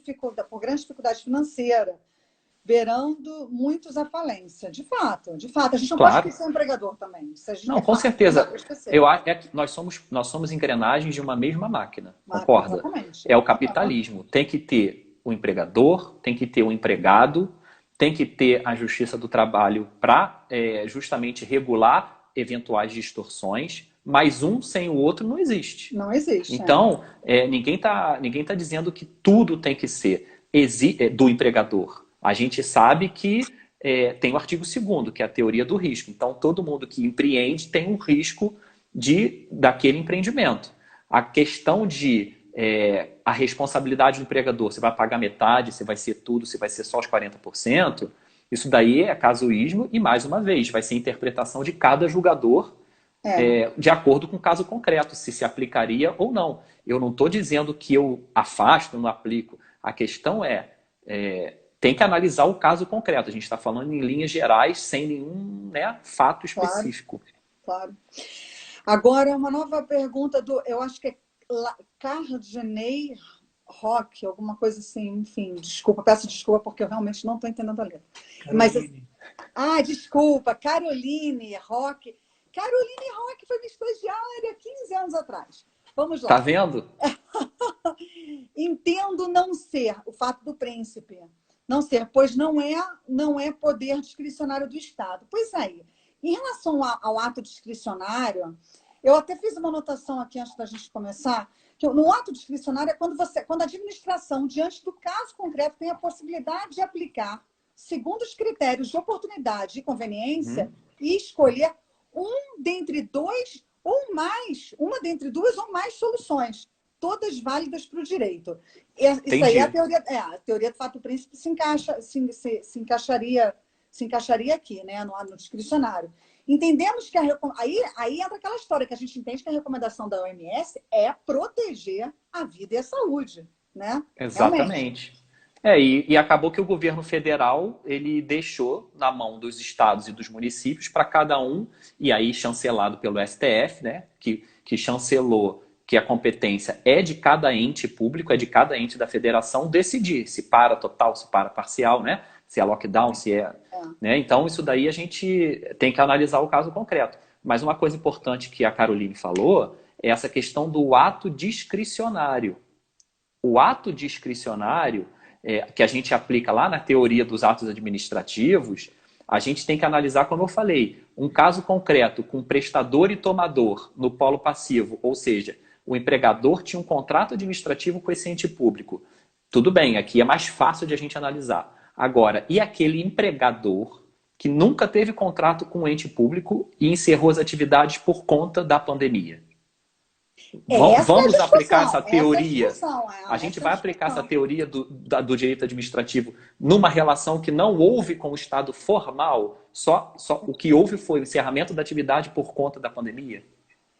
dificuldade financeira, beirando muitos à falência. De fato, a gente não pode esquecer o empregador também. Não, com certeza. Nós somos engrenagens de uma mesma máquina, concorda? Exatamente. É o capitalismo. Tem que ter o empregador, tem que ter o empregado, tem que ter a Justiça do Trabalho para justamente regular eventuais distorções, mas um sem o outro não existe. Não existe. Então, ninguém tá dizendo que tudo tem que ser do empregador. A gente sabe que tem o artigo 2º, que é a teoria do risco. Então, todo mundo que empreende tem um risco daquele empreendimento. A questão de a responsabilidade do empregador, você vai pagar metade, se vai ser tudo, se vai ser só os 40%, isso daí é casuísmo e, mais uma vez, vai ser interpretação de cada julgador de acordo com o caso concreto, se aplicaria ou não. Eu não estou dizendo que eu afasto, não aplico. A questão tem que analisar o caso concreto. A gente está falando em linhas gerais, sem nenhum fato específico. Claro. Agora, uma nova pergunta eu acho que é Cardinei Rock, alguma coisa assim, enfim, desculpa, peço desculpa porque eu realmente não estou entendendo a letra. Caroline. Desculpa, Caroline Rock. Caroline Rock foi minha estagiária 15 anos atrás. Vamos lá. Tá vendo? Entendo não ser o fato do príncipe. Não ser, pois não é poder discricionário do Estado. Pois aí, em relação ao ato discricionário, eu até fiz uma anotação aqui antes da gente começar, que no ato discricionário é quando a administração, diante do caso concreto, tem a possibilidade de aplicar, segundo os critérios de oportunidade e conveniência, e escolher uma dentre duas ou mais soluções, todas válidas para o direito. Isso aí é a teoria do fato príncipe se encaixaria aqui, né, no discricionário. Entendemos que aí entra aquela história que a gente entende que a recomendação da OMS é proteger a vida e a saúde, né? Exatamente. E acabou que o governo federal ele deixou na mão dos estados e dos municípios para cada um, e aí chancelado pelo STF, né, que chancelou que a competência é de cada ente público, é de cada ente da federação decidir se para total, se para parcial, né? Se é lockdown, se é... Né? Então, isso daí a gente tem que analisar o caso concreto. Mas uma coisa importante que a Caroline falou é essa questão do ato discricionário. O ato discricionário, que a gente aplica lá na teoria dos atos administrativos, a gente tem que analisar, como eu falei, um caso concreto com prestador e tomador no polo passivo, ou seja, o empregador tinha um contrato administrativo com esse ente público. Tudo bem, aqui é mais fácil de a gente analisar. Agora, e aquele empregador que nunca teve contrato com o ente público e encerrou as atividades por conta da pandemia? Vamos aplicar essa teoria? A gente vai aplicar essa teoria do direito administrativo numa relação que não houve com o Estado formal, só o que houve foi o encerramento da atividade por conta da pandemia?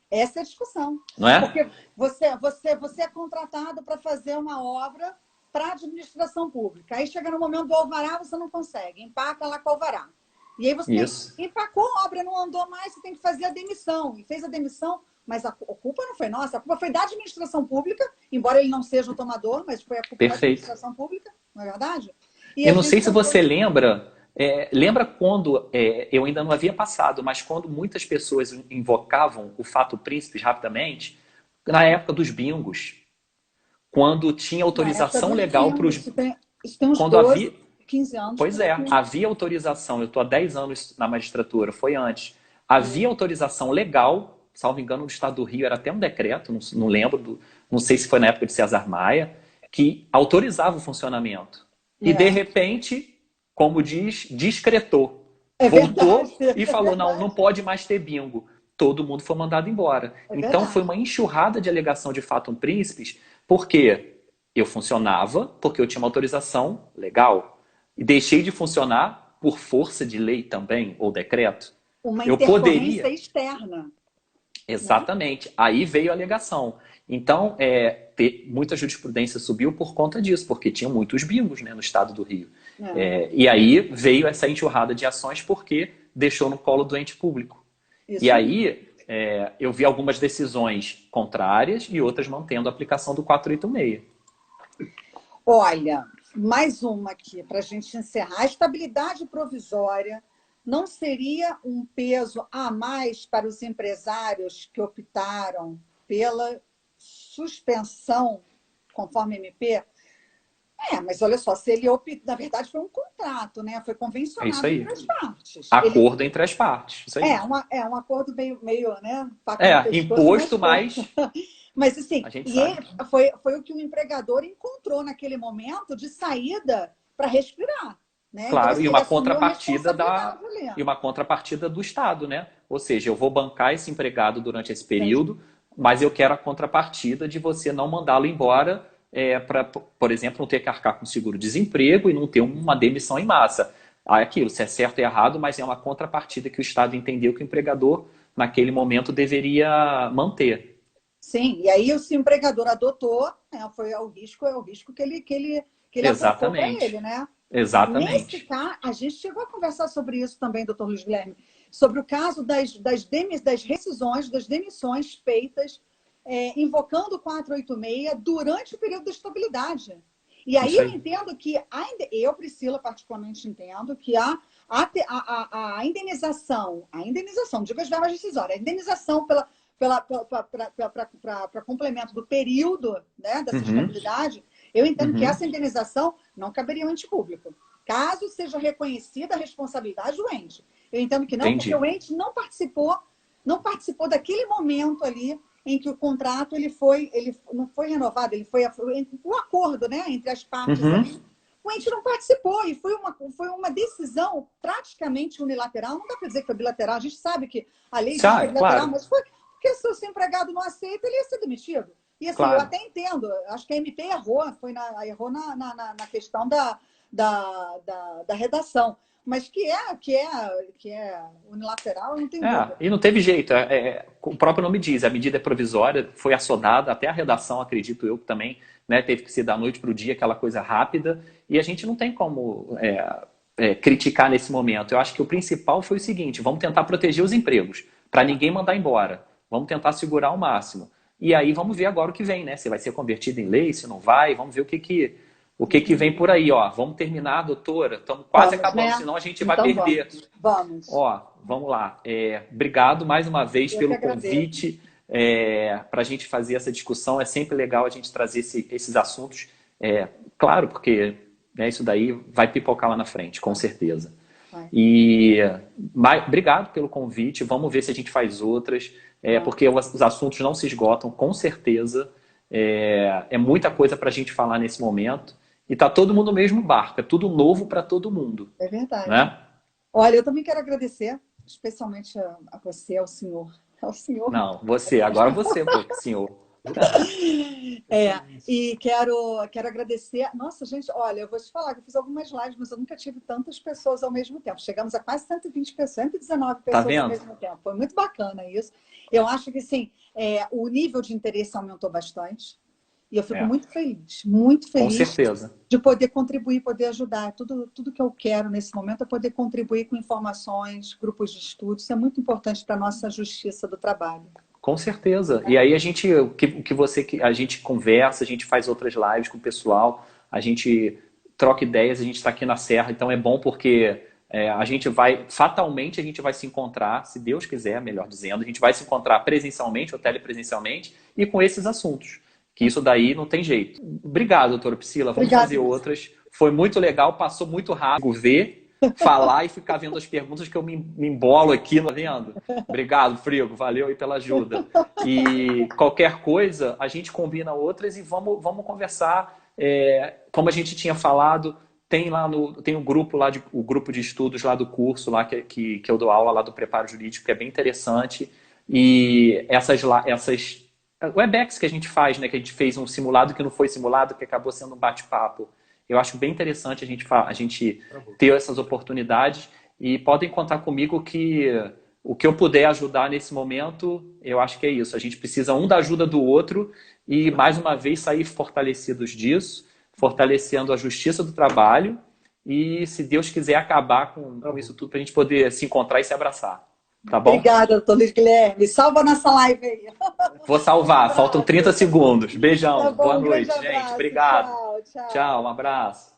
Essa é a discussão. Não é? Porque você é contratado para fazer uma obra para a administração pública. Aí chega no momento do alvará, você não consegue. Empaca lá com o alvará. E aí você empacou a obra, não andou mais, você tem que fazer a demissão. E fez a demissão, mas a culpa não foi nossa, a culpa foi da administração pública, embora ele não seja o tomador, mas foi a culpa da administração pública, não é verdade? Eu não sei se você lembra... lembra quando, eu ainda não havia passado, mas quando muitas pessoas invocavam o fato príncipe rapidamente, na época dos bingos, quando tinha autorização legal para os... Isso tem uns 12, 15 anos. Pois havia autorização, eu estou há 10 anos na magistratura, foi antes. Havia autorização legal, salvo engano, no estado do Rio, era até um decreto, não lembro, não sei se foi na época de César Maia, que autorizava o funcionamento. E, de repente... como diz, discretou. Voltou e falou, não pode mais ter bingo. Todo mundo foi mandado embora. Então, foi uma enxurrada de alegação de fato príncipes, porque eu funcionava, porque eu tinha uma autorização legal. E deixei de funcionar por força de lei também, ou decreto. Uma intercorrência externa. Exatamente. Né? Aí veio a alegação. Então, muita jurisprudência subiu por conta disso, porque tinha muitos bingos, né, no estado do Rio. E aí veio essa enxurrada de ações porque deixou no colo do ente público. Isso. E aí eu vi algumas decisões contrárias e outras mantendo a aplicação do 486. Olha, mais uma aqui para a gente encerrar. A estabilidade provisória não seria um peso a mais para os empresários que optaram pela suspensão, conforme MP? Mas olha só, se ele na verdade foi um contrato, né? Foi convencionado entre as partes. Acordo entre as partes. Isso aí. Um acordo meio né? Imposto, mas... Mas assim, foi o que o empregador encontrou naquele momento de saída para respirar. né? Então, Claro, assim, ele assumiu a e uma contrapartida do Estado, né? Ou seja, eu vou bancar esse empregado durante esse período, mas eu quero a contrapartida de você não mandá-lo embora para, por exemplo, não ter que arcar com seguro-desemprego e não ter uma demissão em massa. Ah, é aquilo, se é certo ou errado, mas é uma contrapartida que o Estado entendeu que o empregador, naquele momento, deveria manter. Sim, e aí se o empregador adotou, né, é o risco que ele aplicou para ele, Exatamente. né? Nesse Exatamente. caso, a gente chegou a conversar sobre isso também, doutor Luiz Guilherme, sobre o caso das rescisões, das demissões feitas invocando o 486 durante o período da estabilidade. E aí Isso eu aí. entendo que, eu, Priscila, particularmente entendo que a indenização, digo as verbas decisórias, a indenização para complemento do período, né, dessa Uhum, estabilidade, eu entendo que uhum. essa indenização não caberia ao ente público. Caso seja reconhecida a responsabilidade do ente. Eu entendo que não, porque o Entendi. ente não participou daquele momento ali em que o contrato ele não foi renovado, foi um acordo, né, entre as partes Uhum. ali. O ente não participou e foi uma decisão praticamente unilateral. Não dá para dizer que foi bilateral. A gente sabe que a lei diz que é bilateral, Claro, mas foi porque se o seu empregado não aceita, ele ia ser demitido. E assim, eu claro. até entendo, acho que a MP errou, errou na questão da redação. Mas que é unilateral, eu não tenho dúvida. E não teve jeito. O próprio nome diz, a medida é provisória, foi assodada, até a redação, acredito eu, que também, né, teve que ser da noite para o dia, aquela coisa rápida, e a gente não tem como criticar nesse momento. Eu acho que o principal foi o seguinte: vamos tentar proteger os empregos, para ninguém mandar embora. Vamos tentar segurar ao máximo. E aí vamos ver agora o que vem, né? Se vai ser convertido em lei, se não vai, vamos ver o que vem por aí, ó. Vamos terminar, doutora. Estamos quase Vamos, acabando, né? senão a gente vai Então perder. vamos. Vamos. Ó, vamos lá. Obrigado mais uma vez Eu que pelo agradeço. convite para a gente fazer essa discussão. É sempre legal a gente trazer esses assuntos. Claro, porque isso daí vai pipocar lá na frente, com certeza. Vai. E obrigado pelo convite. Vamos ver se a gente faz outras, porque os assuntos não se esgotam, com certeza. É muita coisa para a gente falar nesse momento. E tá todo mundo no mesmo barco. É tudo novo para todo mundo, É verdade. né? Olha, eu também quero agradecer, especialmente a você, ao senhor. Ao senhor. Não, você. Agora você, pô, senhor. E quero agradecer. Nossa, gente, olha, eu vou te falar que eu fiz algumas lives, mas eu nunca tive tantas pessoas ao mesmo tempo. Chegamos a quase 120 pessoas, 119 Tá pessoas ao vendo? mesmo tempo. Foi muito bacana isso. Eu acho que, sim, o nível de interesse aumentou bastante. E eu fico muito Com feliz certeza. de poder contribuir, poder ajudar. Tudo que eu quero nesse momento é poder contribuir com informações, grupos de estudos. Isso é muito importante para a nossa justiça do trabalho. Com certeza. E aí a gente conversa, a gente faz outras lives com o pessoal, a gente troca ideias, a gente está aqui na Serra, então é bom porque fatalmente a gente vai se encontrar, se Deus quiser, melhor dizendo, a gente vai se encontrar presencialmente ou telepresencialmente e com esses assuntos. Que isso daí não tem jeito. Obrigado, doutora Priscila. Vamos Obrigada. fazer outras. Foi muito legal, passou muito rápido ver, falar e ficar vendo as perguntas que eu me embolo aqui, tá vendo? Obrigado, Frigo. Valeu aí pela ajuda. E qualquer coisa, a gente combina outras e vamos conversar. Como a gente tinha falado, tem o grupo lá, o grupo de estudos lá do curso, lá que eu dou aula lá do preparo jurídico, que é bem interessante. E essas Webex que a gente faz, né? Que a gente fez um simulado que não foi simulado, que acabou sendo um bate-papo. Eu acho bem interessante a gente ter essas oportunidades e podem contar comigo que o que eu puder ajudar nesse momento, eu acho que é isso. A gente precisa um da ajuda do outro e, mais uma vez, sair fortalecidos disso, fortalecendo a justiça do trabalho e, se Deus quiser, acabar com isso tudo para a gente poder se encontrar e se abraçar. Tá bom? Obrigada, doutor Luiz Guilherme. Salva a nossa live aí. Vou salvar, faltam 30 segundos. Beijão, Tá bom, boa um grande noite, gente. abraço. Obrigado. Tchau, tchau. Tchau, um abraço.